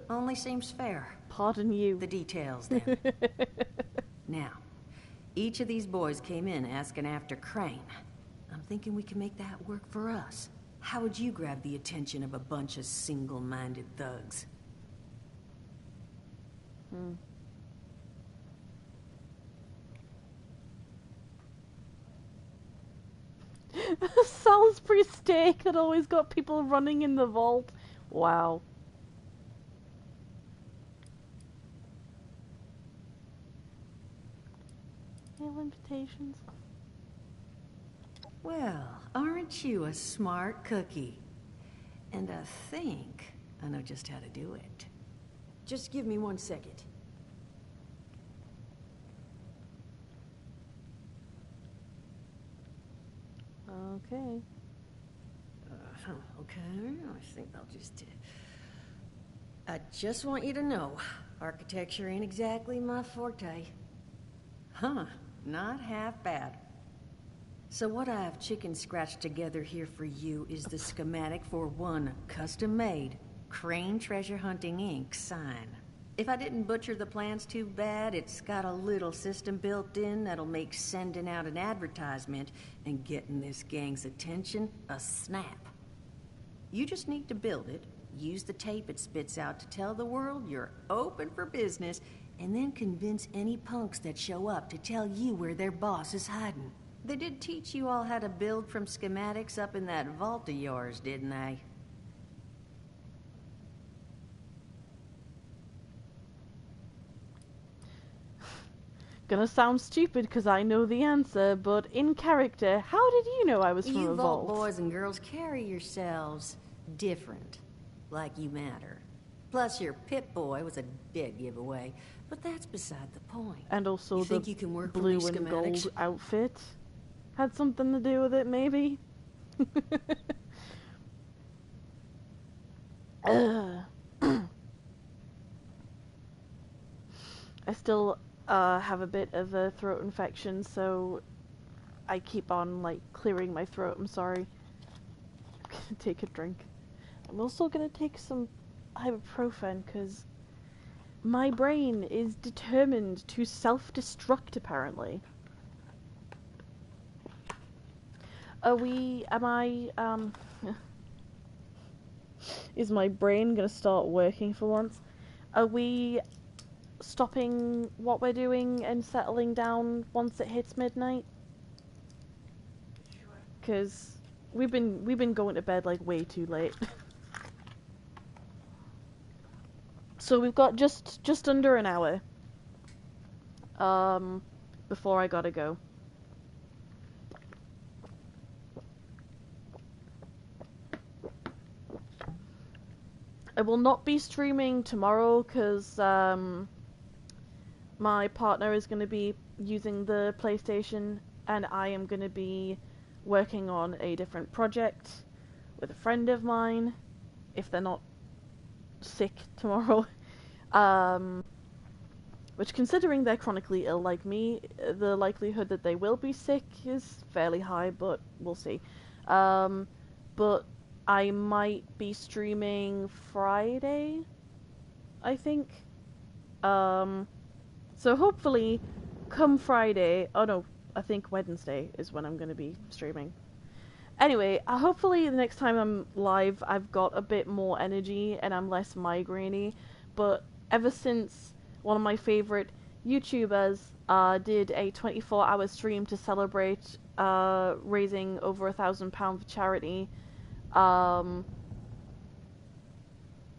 Only seems fair. Pardon you. The details, then. Now, each of these boys came in asking after Crane. I'm thinking we can make that work for us. How would you grab the attention of a bunch of single-minded thugs? Salisbury steak that always got people running in the vault. Wow. Mail invitations. Well, aren't you a smart cookie? And I think I know just how to do it. Just give me 1 second. Okay. Okay, I think I'll just... I just want you to know, architecture ain't exactly my forte. Huh, not half bad. So what I have chicken scratched together here for you is the schematic for one custom-made Crane Treasure Hunting Inc. sign. If I didn't butcher the plans too bad, it's got a little system built in that'll make sending out an advertisement and getting this gang's attention a snap. You just need to build it, use the tape it spits out to tell the world you're open for business, and then convince any punks that show up to tell you where their boss is hiding. They did teach you all how to build from schematics up in that vault of yours, didn't they? Gonna sound stupid because I know the answer, but in character, how did you know I was from You a vault vault? boys and girls carry yourselves different, like you matter. Plus, your Pip-Boy was a dead giveaway, but that's beside the point. And also You the think you can work for blue me and schematics? gold outfit had something to do with it, maybe? I still have a bit of a throat infection, so I keep on, like, clearing my throat. I'm sorry. I'm gonna take a drink. I'm also gonna take some ibuprofen, because My brain is determined to self-destruct, apparently. Is my brain gonna start working for once? Are we stopping what we're doing and settling down once it hits midnight? Because we've been going to bed like way too late. So we've got just under an hour before I gotta go. I will not be streaming tomorrow because my partner is going to be using the PlayStation and I am going to be working on a different project with a friend of mine, if they're not sick tomorrow. Which, considering they're chronically ill like me, the likelihood that they will be sick is fairly high, but we'll see. But I might be streaming Friday, I think. So hopefully, come Friday, oh no, I think Wednesday is when I'm going to be streaming. Anyway, hopefully the next time I'm live, I've got a bit more energy and I'm less migraine-y. But ever since one of my favorite YouTubers did a 24-hour stream to celebrate raising over £1,000 for charity,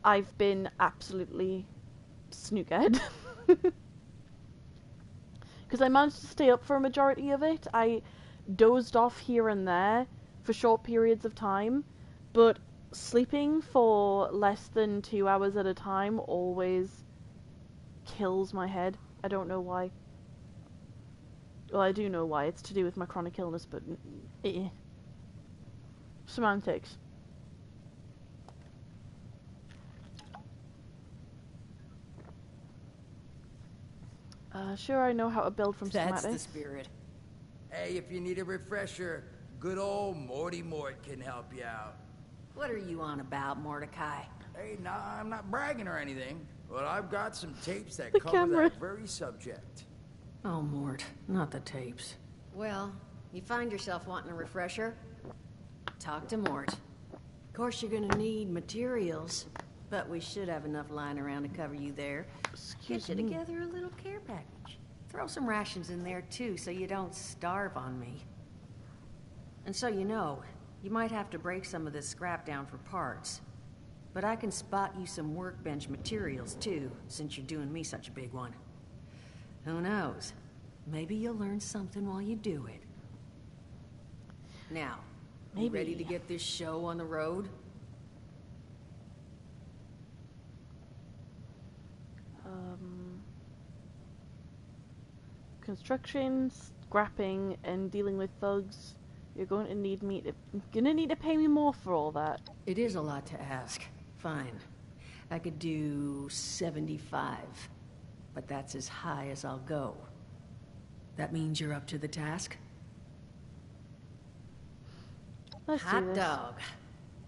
I've been absolutely snookered. Because I managed to stay up for a majority of it. I dozed off here and there for short periods of time, but sleeping for less than 2 hours at a time always kills my head. I don't know why. Well, I do know why. It's to do with my chronic illness, but semantics. Sure, I know how to build from schematics. That's the spirit. Hey, if you need a refresher, good old Morty Mort can help you out. What are you on about, Mordecai? Hey, nah, I'm not bragging or anything, but I've got some tapes that The cover camera. that very subject. Oh, Mort, not the tapes. Well, you find yourself wanting a refresher? Talk to Mort. Of course, you're gonna need materials, but we should have enough lying around to cover you there. Excuse Get you me. together a little care package. Throw some rations in there, too, so you don't starve on me. And so you know, you might have to break some of this scrap down for parts. But I can spot you some workbench materials, too, since you're doing me such a big one. Who knows? Maybe you'll learn something while you do it. Now, you Maybe. ready to get this show on the road? Construction, scrapping, and dealing with thugs. You're going to need to pay me more for all that. It is a lot to ask. Fine. I could do 75. But that's as high as I'll go. That means you're up to the task? Let's do Hot this. dog.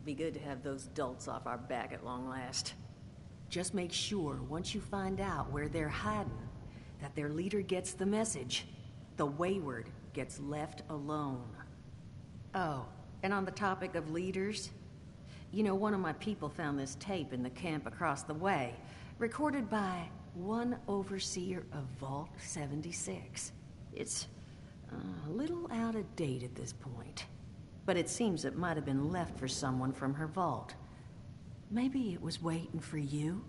Be good to have those dolts off our back at long last. Just make sure, once you find out where they're hiding, that their leader gets the message. The wayward gets left alone. Oh, and on the topic of leaders, you know, one of my people found this tape in the camp across the way, recorded by one overseer of Vault 76. It's a little out of date at this point, but it seems it might have been left for someone from her vault. Maybe it was waiting for you?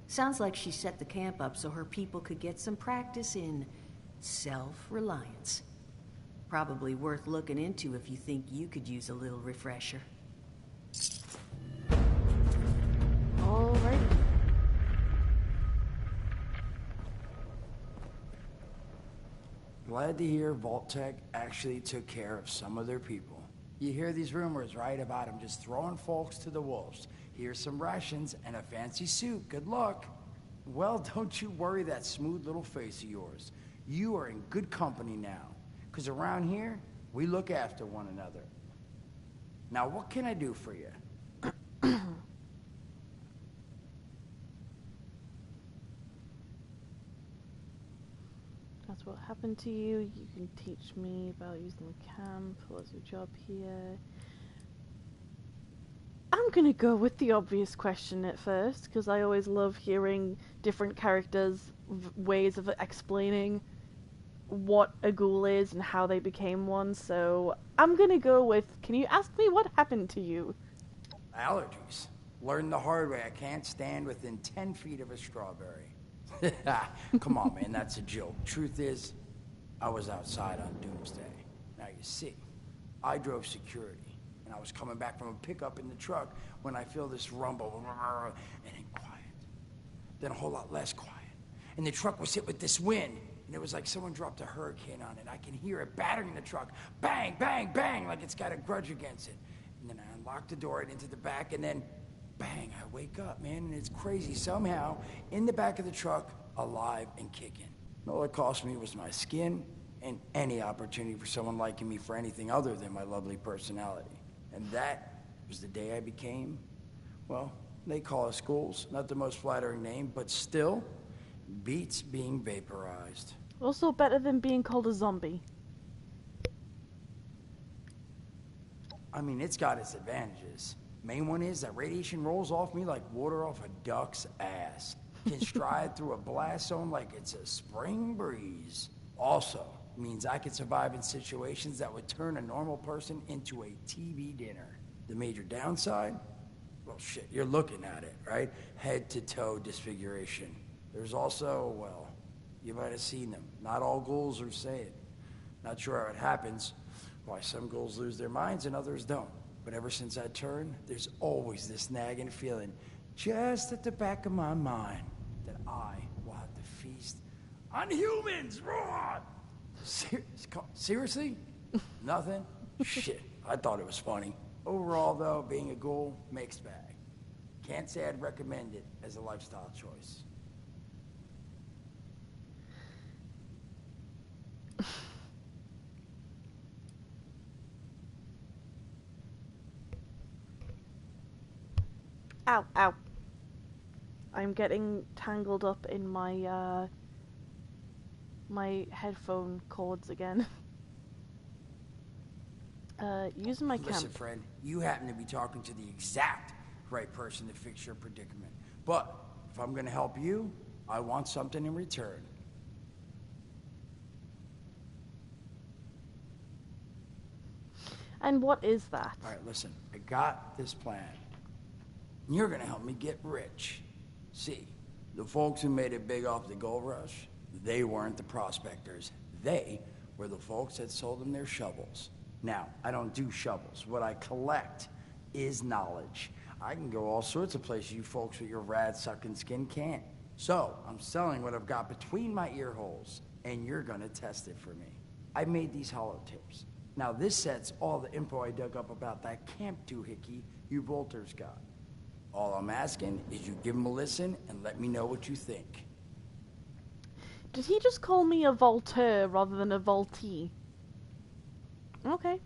Sounds like she set the camp up so her people could get some practice in self-reliance. Probably worth looking into if you think you could use a little refresher. Alright. Glad to hear Vault-Tec actually took care of some of their people. You hear these rumors, right, about them just throwing folks to the wolves. Here's some rations and a fancy suit. Good luck. Well, don't you worry that smooth little face of yours. You are in good company now. Because around here, we look after one another. Now, what can I do for you? what happened to you. You can teach me about using the camp. What's your job here? I'm gonna go with the obvious question at first, because I always love hearing different characters' ways of explaining what a ghoul is and how they became one, so I'm gonna go with, can you ask me what happened to you? Allergies. Learned the hard way. I can't stand within 10 feet of a strawberry. Come on, man, that's a joke. Truth is, I was outside on Doomsday. Now you see, I drove security, and I was coming back from a pickup in the truck when I feel this rumble, and then quiet. Then a whole lot less quiet. And the truck was hit with this wind, and it was like someone dropped a hurricane on it. I can hear it battering the truck. Bang, bang, bang, like it's got a grudge against it. And then I unlocked the door and into the back, and then bang, I wake up, man, and it's crazy. Somehow, in the back of the truck, alive and kicking. All it cost me was my skin and any opportunity for someone liking me for anything other than my lovely personality. And that was the day I became, well, they call us ghouls. Not the most flattering name, but still beats being vaporized. Also better than being called a zombie. I mean, it's got its advantages. Main one is that radiation rolls off me like water off a duck's ass. Can stride through a blast zone like it's a spring breeze. Also, means I can survive in situations that would turn a normal person into a TV dinner. The major downside? Well, shit, you're looking at it, right? Head to toe disfiguration. There's also, well, you might have seen them. Not all ghouls are sane. Not sure how it happens, why some ghouls lose their minds and others don't. But ever since I turned, there's always this nagging feeling just at the back of my mind that I will have to feast on humans. Roar! Seriously? Nothing? Shit, I thought it was funny. Overall, though, being a ghoul, mixed bag. Can't say I'd recommend it as a lifestyle choice. Ow, ow. I'm getting tangled up in my, my headphone cords again. Using my camp. Listen, friend, you happen to be talking to the exact right person to fix your predicament. But if I'm gonna help you, I want something in return. And what is that? All right, listen, I got this plan. You're gonna help me get rich. See, the folks who made it big off the gold rush, they weren't the prospectors. They were the folks that sold them their shovels. Now, I don't do shovels. What I collect is knowledge. I can go all sorts of places you folks with your rad-sucking skin can't. So, I'm selling what I've got between my ear holes, and you're gonna test it for me. I made these holotapes. Now, this sets all the info I dug up about that camp doohickey you bolters got. All I'm asking is you give them a listen and let me know what you think. Did he just call me a vaulteur rather than a vaultee? Okay.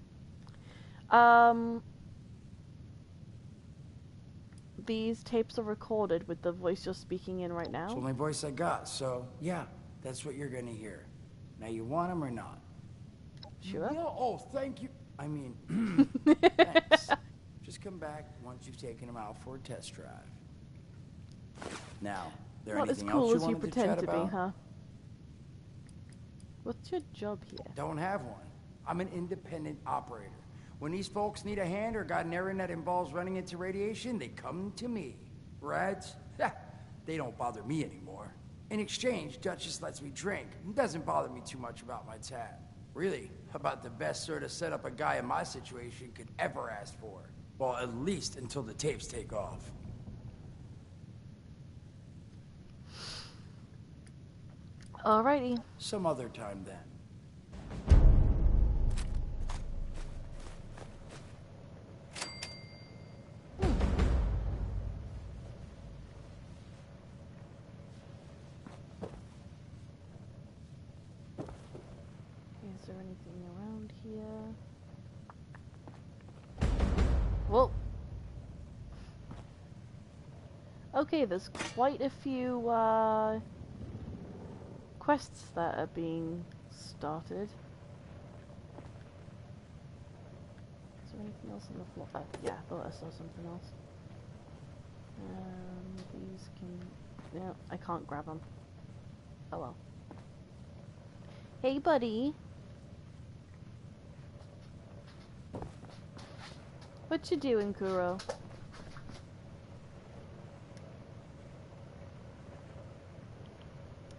These tapes are recorded with the voice you're speaking in right now? It's the only voice I got, so yeah, that's what you're gonna hear. Now, you want them or not? Sure. Yeah, oh, thank you. I mean, thanks. Just come back once you've taken them out for a test drive. Now, there Not as anything cool else you as you wanted to pretend chat to be, about? huh? What's your job here? Don't have one. I'm an independent operator. When these folks need a hand or got an errand that involves running into radiation, they come to me. Rads? They don't bother me anymore. In exchange, Duchess lets me drink. It doesn't bother me too much about my tab. Really, about the best sort of setup a guy in my situation could ever ask for. Well, at least until the tapes take off. Alrighty. Some other time then. Is there anything around here? Whoa. Okay, there's quite a few quests that are being started. Is there anything else on the floor? Yeah, I thought I saw something else. These can... Yeah, I can't grab them. Oh well. Hey, buddy. What you doing, Kuro?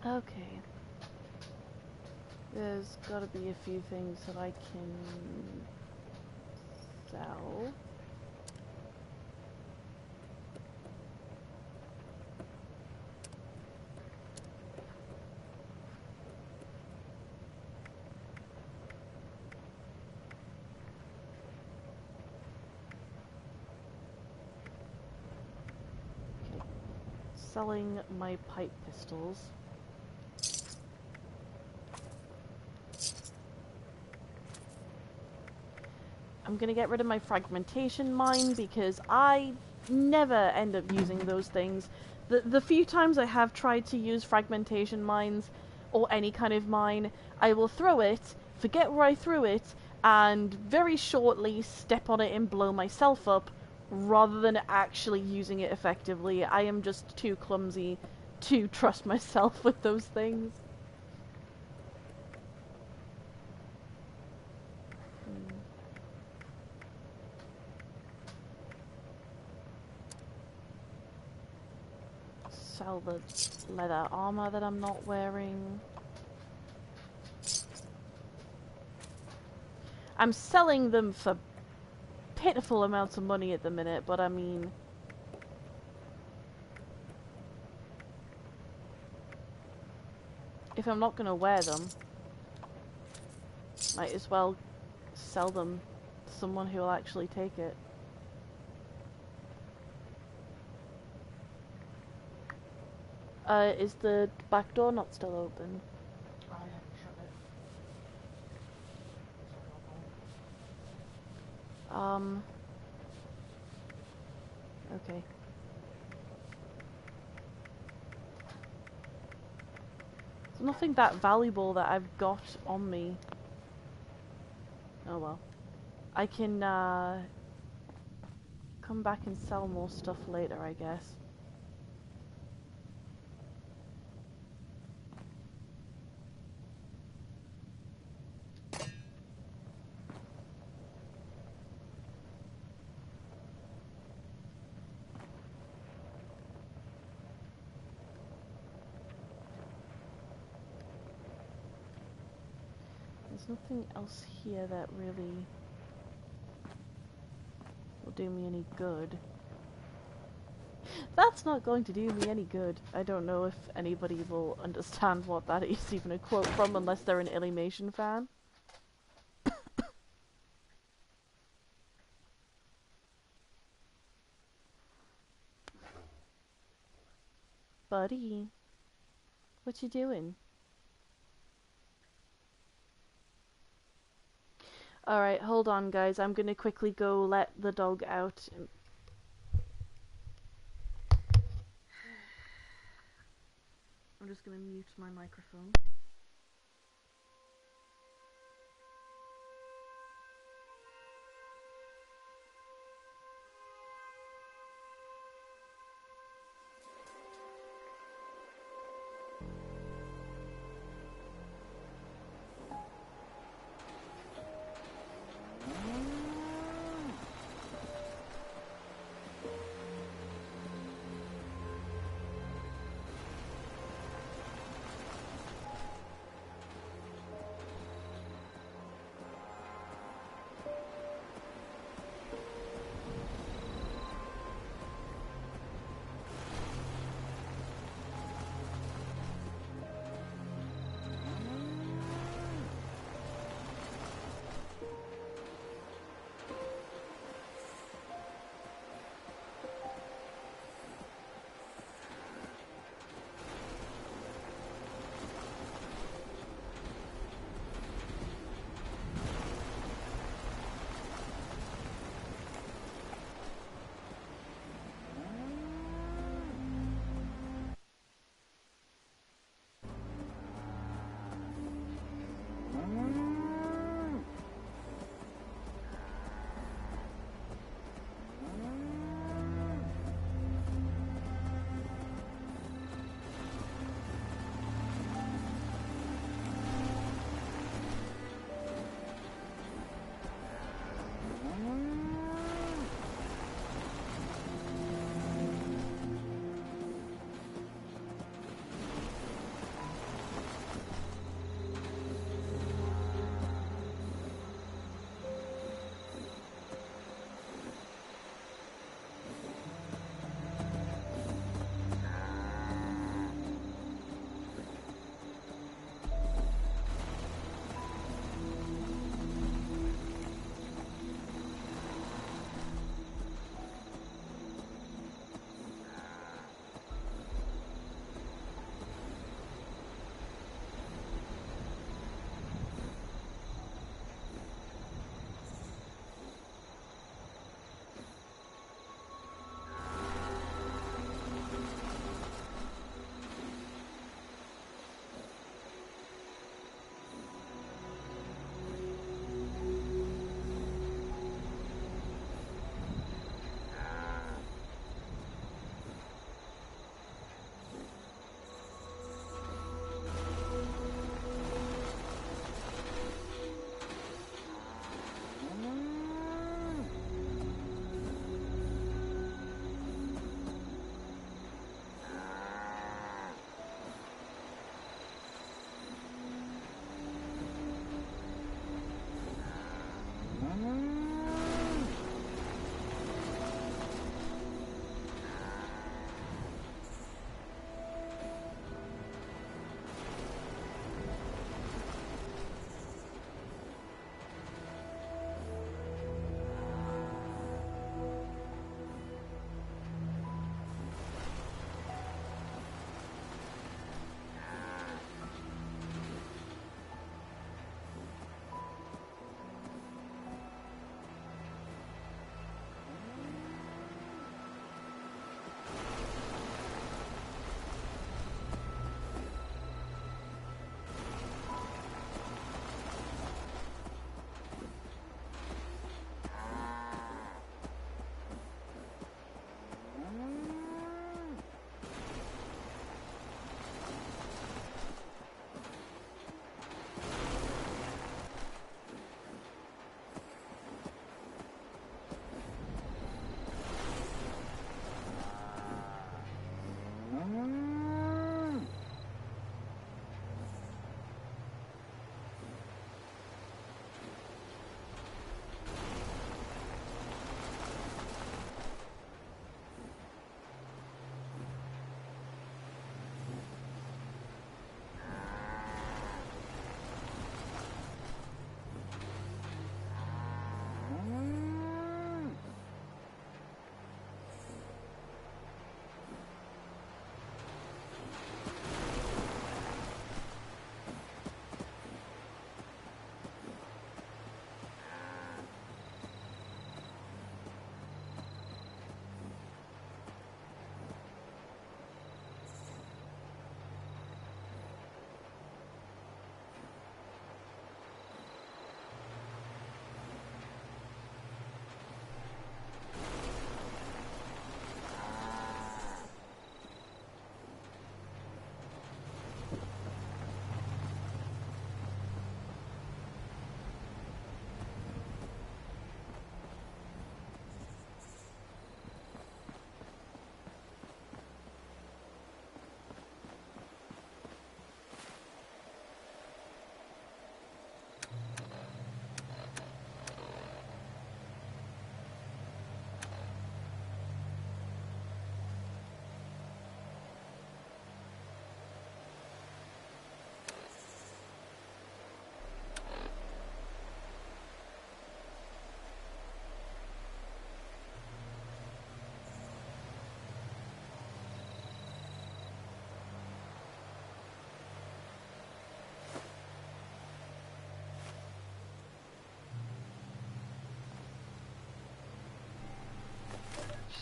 Okay. There's gotta be a few things that I can sell. Okay. Selling my pipe pistols. I'm gonna get rid of my fragmentation mine because I never end up using those things. The few times I have tried to use fragmentation mines or any kind of mine, I will throw it, forget where I threw it, and very shortly step on it and blow myself up rather than actually using it effectively. I am just too clumsy to trust myself with those things. Sell the leather armor that I'm not wearing. I'm selling them for pitiful amounts of money at the minute, but I mean... if I'm not gonna wear them, might as well sell them to someone who will actually take it. Is the back door not still open? I have shut it. Okay. There's nothing that valuable that I've got on me. Oh well. I can, come back and sell more stuff later, I guess. There's nothing else here that really will do me any good. That's not going to do me any good. I don't know if anybody will understand what that is even a quote from unless they're an Illymation fan. Buddy, what you doing? Alright, hold on guys, I'm gonna quickly go let the dog out. I'm just gonna mute my microphone.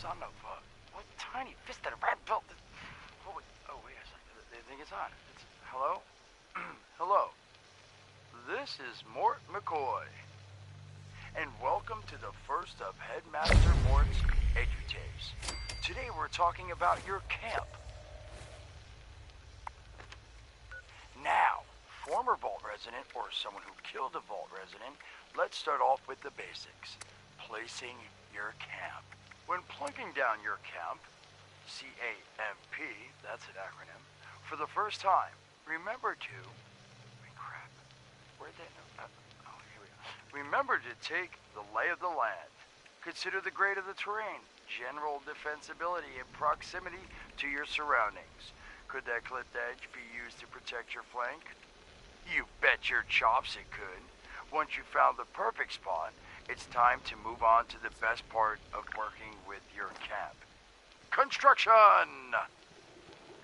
son of a... What tiny fisted rat built this... Oh, wait a second. They think it's on. Hello? Hello. This is Mort McCoy. And welcome to the first of Headmaster Mort's Edutapes. Today we're talking about your camp. Now, former Vault resident or someone who killed a Vault resident, let's start off with the basics. Placing your camp. When plunking down your camp, C-A-M-P, that's an acronym, for the first time, remember to... crap. Where'd that... here we go. Remember to take the lay of the land. Consider the grade of the terrain, general defensibility, and proximity to your surroundings. Could that clipped edge be used to protect your flank? You bet your chops it could. Once you found the perfect spot, it's time to move on to the best part of working with your camp. Construction!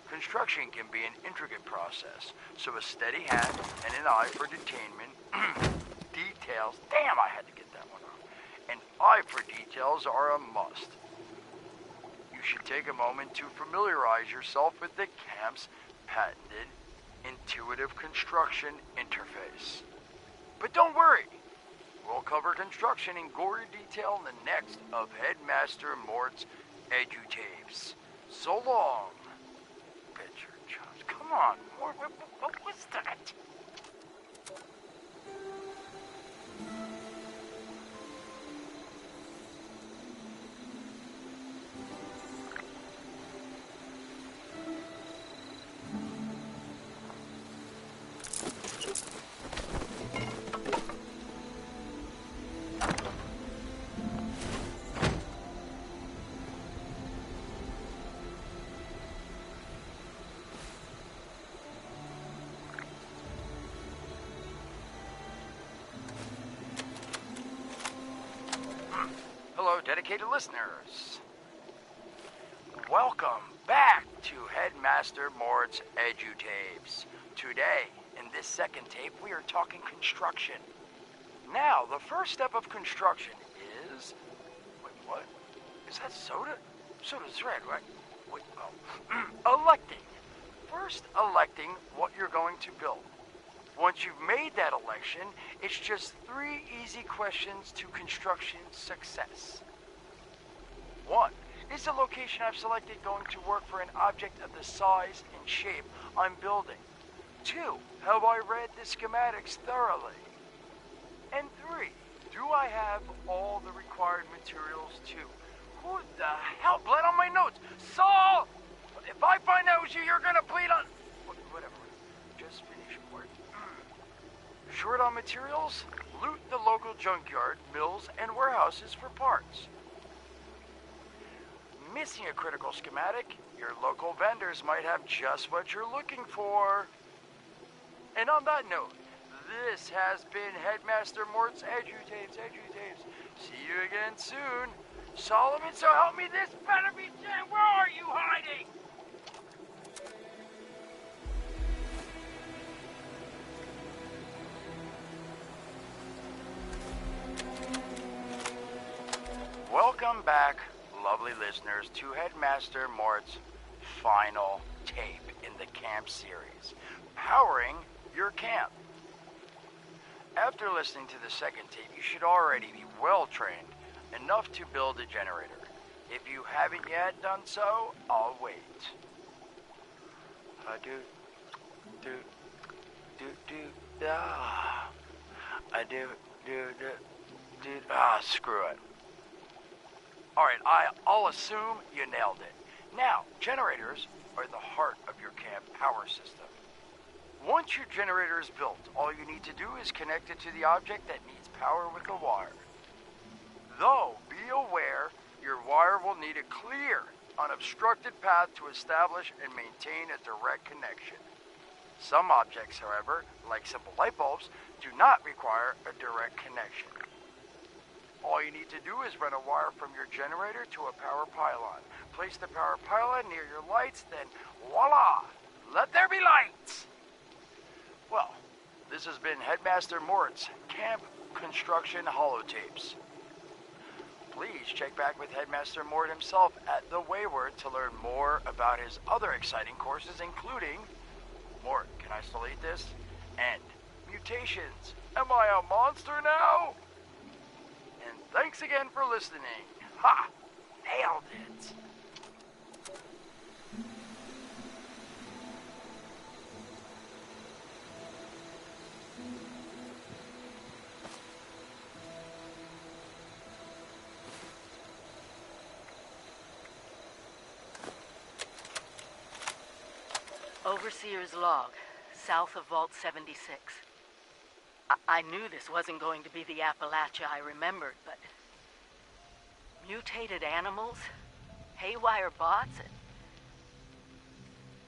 Construction can be an intricate process, so a steady hand and an eye for detainment, details, damn, I had to get that one off. An eye for details are a must. You should take a moment to familiarize yourself with the camp's patented intuitive construction interface. But don't worry, we'll cover construction in gory detail in the next of Headmaster Mort's Edutapes. So long. Bet your chops. Come on, Mort, what was that? Hello, dedicated listeners. Welcome back to Headmaster Mort's Edutapes. Today, in this second tape, we are talking construction. Now, the first step of construction is... Wait, what? Is that soda? Soda's red, right? Wait, oh. Electing. First, electing what you're going to build. Once you've made that election, it's just 3 easy questions to construction success. 1. Is the location I've selected going to work for an object of the size and shape I'm building? 2. Have I read the schematics thoroughly? And 3. Do I have all the required materials too? Who the hell bled on my notes? Saul! If I find out you're gonna bleed on... Whatever. Just finish work. Short on materials? Loot the local junkyard, mills, and warehouses for parts. Missing a critical schematic? Your local vendors might have just what you're looking for. And on that note, this has been Headmaster Mort's Edutapes. See you again soon. Solomon, so help me, this better be Jen. Where are you hiding? Welcome back, lovely listeners, to Headmaster Mort's final tape in the camp series, Powering Your Camp. After listening to the second tape, you should already be well trained enough to build a generator. If you haven't yet done so, I'll wait. Screw it. Alright, I'll assume you nailed it. Now, generators are the heart of your camp power system. Once your generator is built, all you need to do is connect it to the object that needs power with a wire. Though, be aware, your wire will need a clear, unobstructed path to establish and maintain a direct connection. Some objects, however, like simple light bulbs, do not require a direct connection. All you need to do is run a wire from your generator to a power pylon. Place the power pylon near your lights, then voila! Let there be lights! Well, this has been Headmaster Mort's Camp Construction Holotapes. please check back with Headmaster Mort himself at the Wayward to learn more about his other exciting courses, including... Mort, can I still eat this? And mutations. Am I a monster now? And thanks again for listening. Ha! Nailed it! Overseer's log, south of Vault 76. I knew this wasn't going to be the Appalachia I remembered, but... mutated animals, haywire bots, and...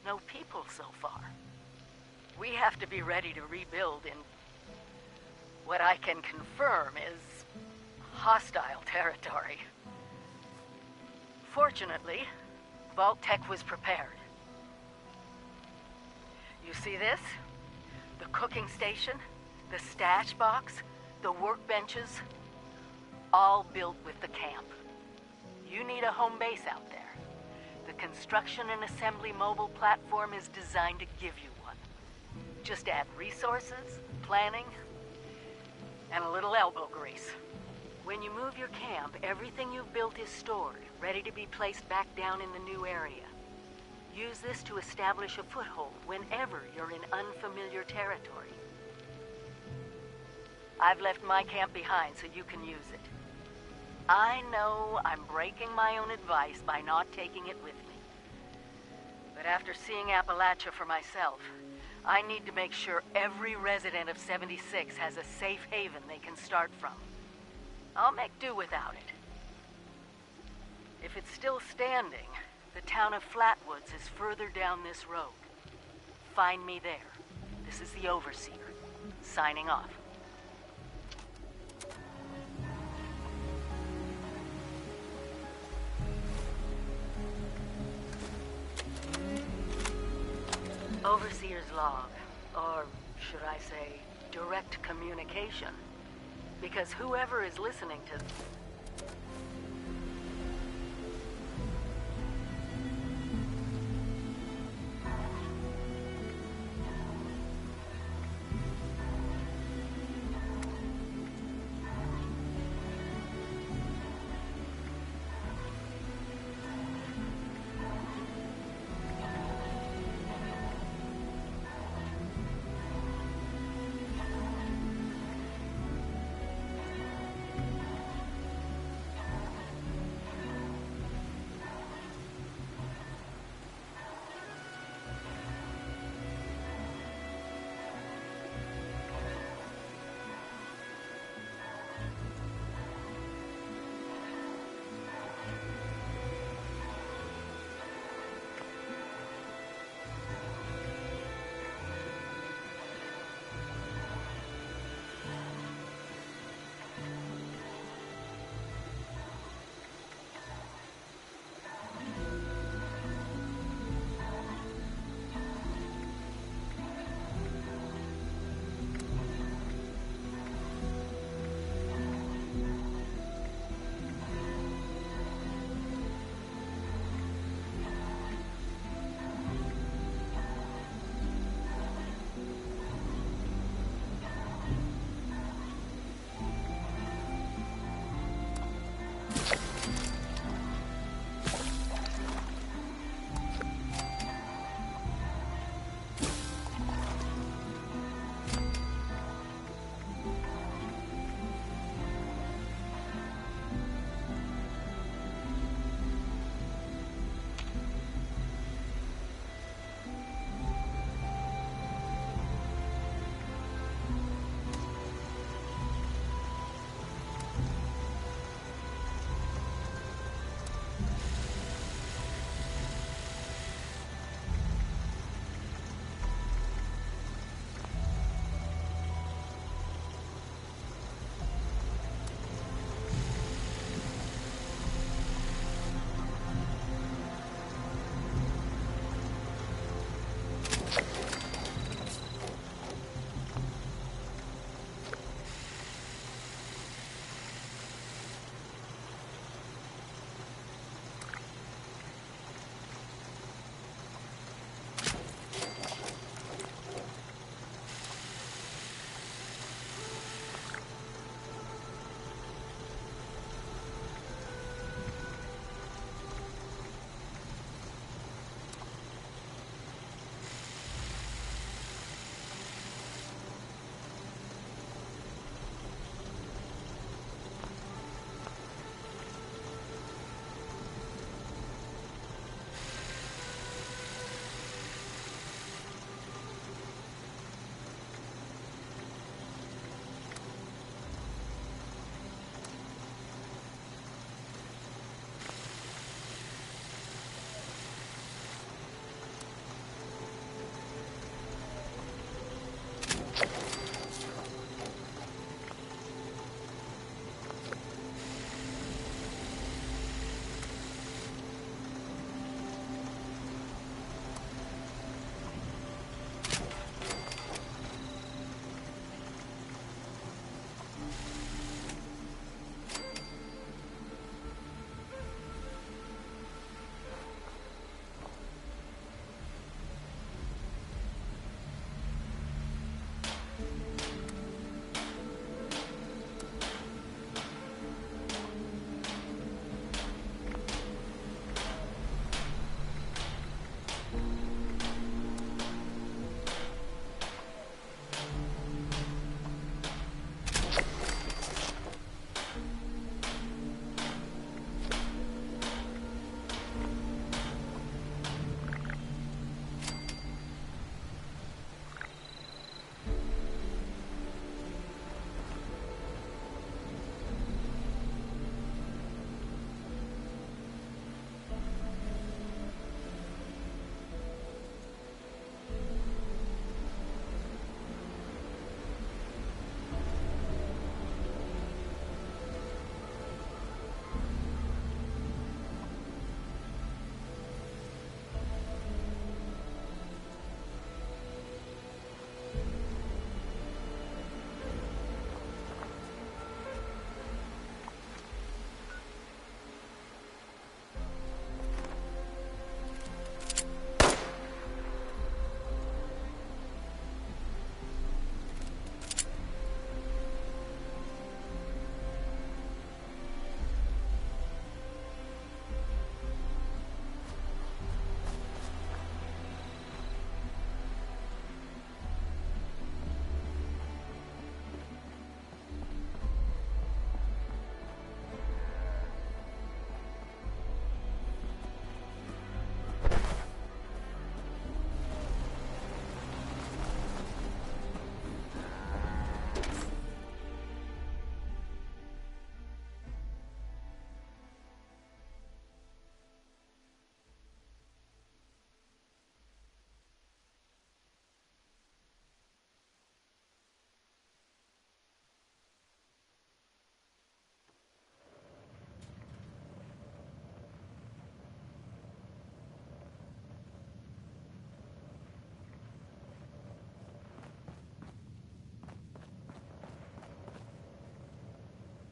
no people so far. We have to be ready to rebuild in... what I can confirm is... hostile territory. Fortunately, Vault Tech was prepared. You see this? The cooking station, the stash box, the workbenches, all built with the camp. You need a home base out there. The construction and assembly mobile platform is designed to give you one. Just add resources, planning, and a little elbow grease. When you move your camp, everything you've built is stored, ready to be placed back down in the new area. Use this to establish a foothold whenever you're in unfamiliar territory. I've left my camp behind so you can use it. I know I'm breaking my own advice by not taking it with me. But after seeing Appalachia for myself, I need to make sure every resident of 76 has a safe haven they can start from. I'll make do without it. If it's still standing, the town of Flatwoods is further down this road. Find me there. This is the Overseer, signing off. Overseer's log, or should I say, direct communication. Because whoever is listening to...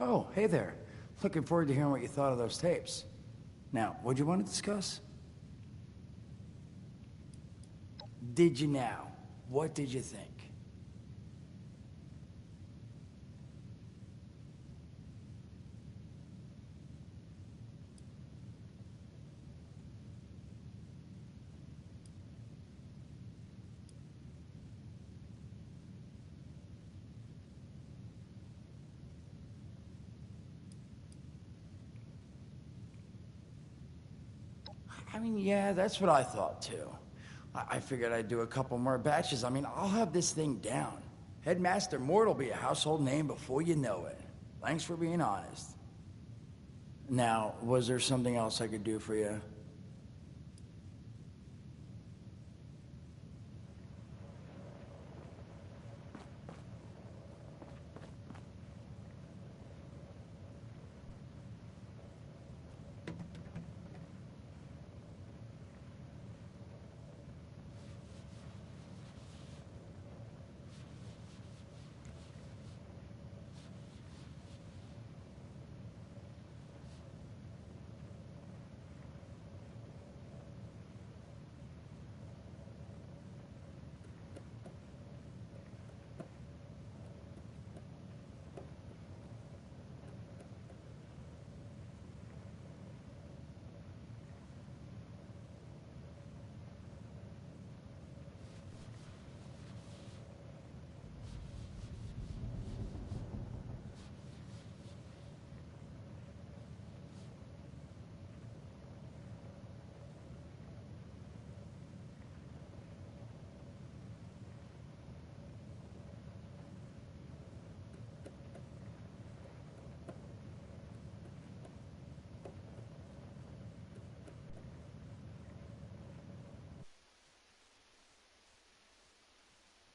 Oh, hey there. Looking forward to hearing what you thought of those tapes. Now, what'd you want to discuss? Did you now? What did you think? I mean, yeah, that's what I thought too. I figured I'd do a couple more batches. I mean, I'll have this thing down. Headmaster Mort will be a household name before you know it. Thanks for being honest. Now, was there something else I could do for you?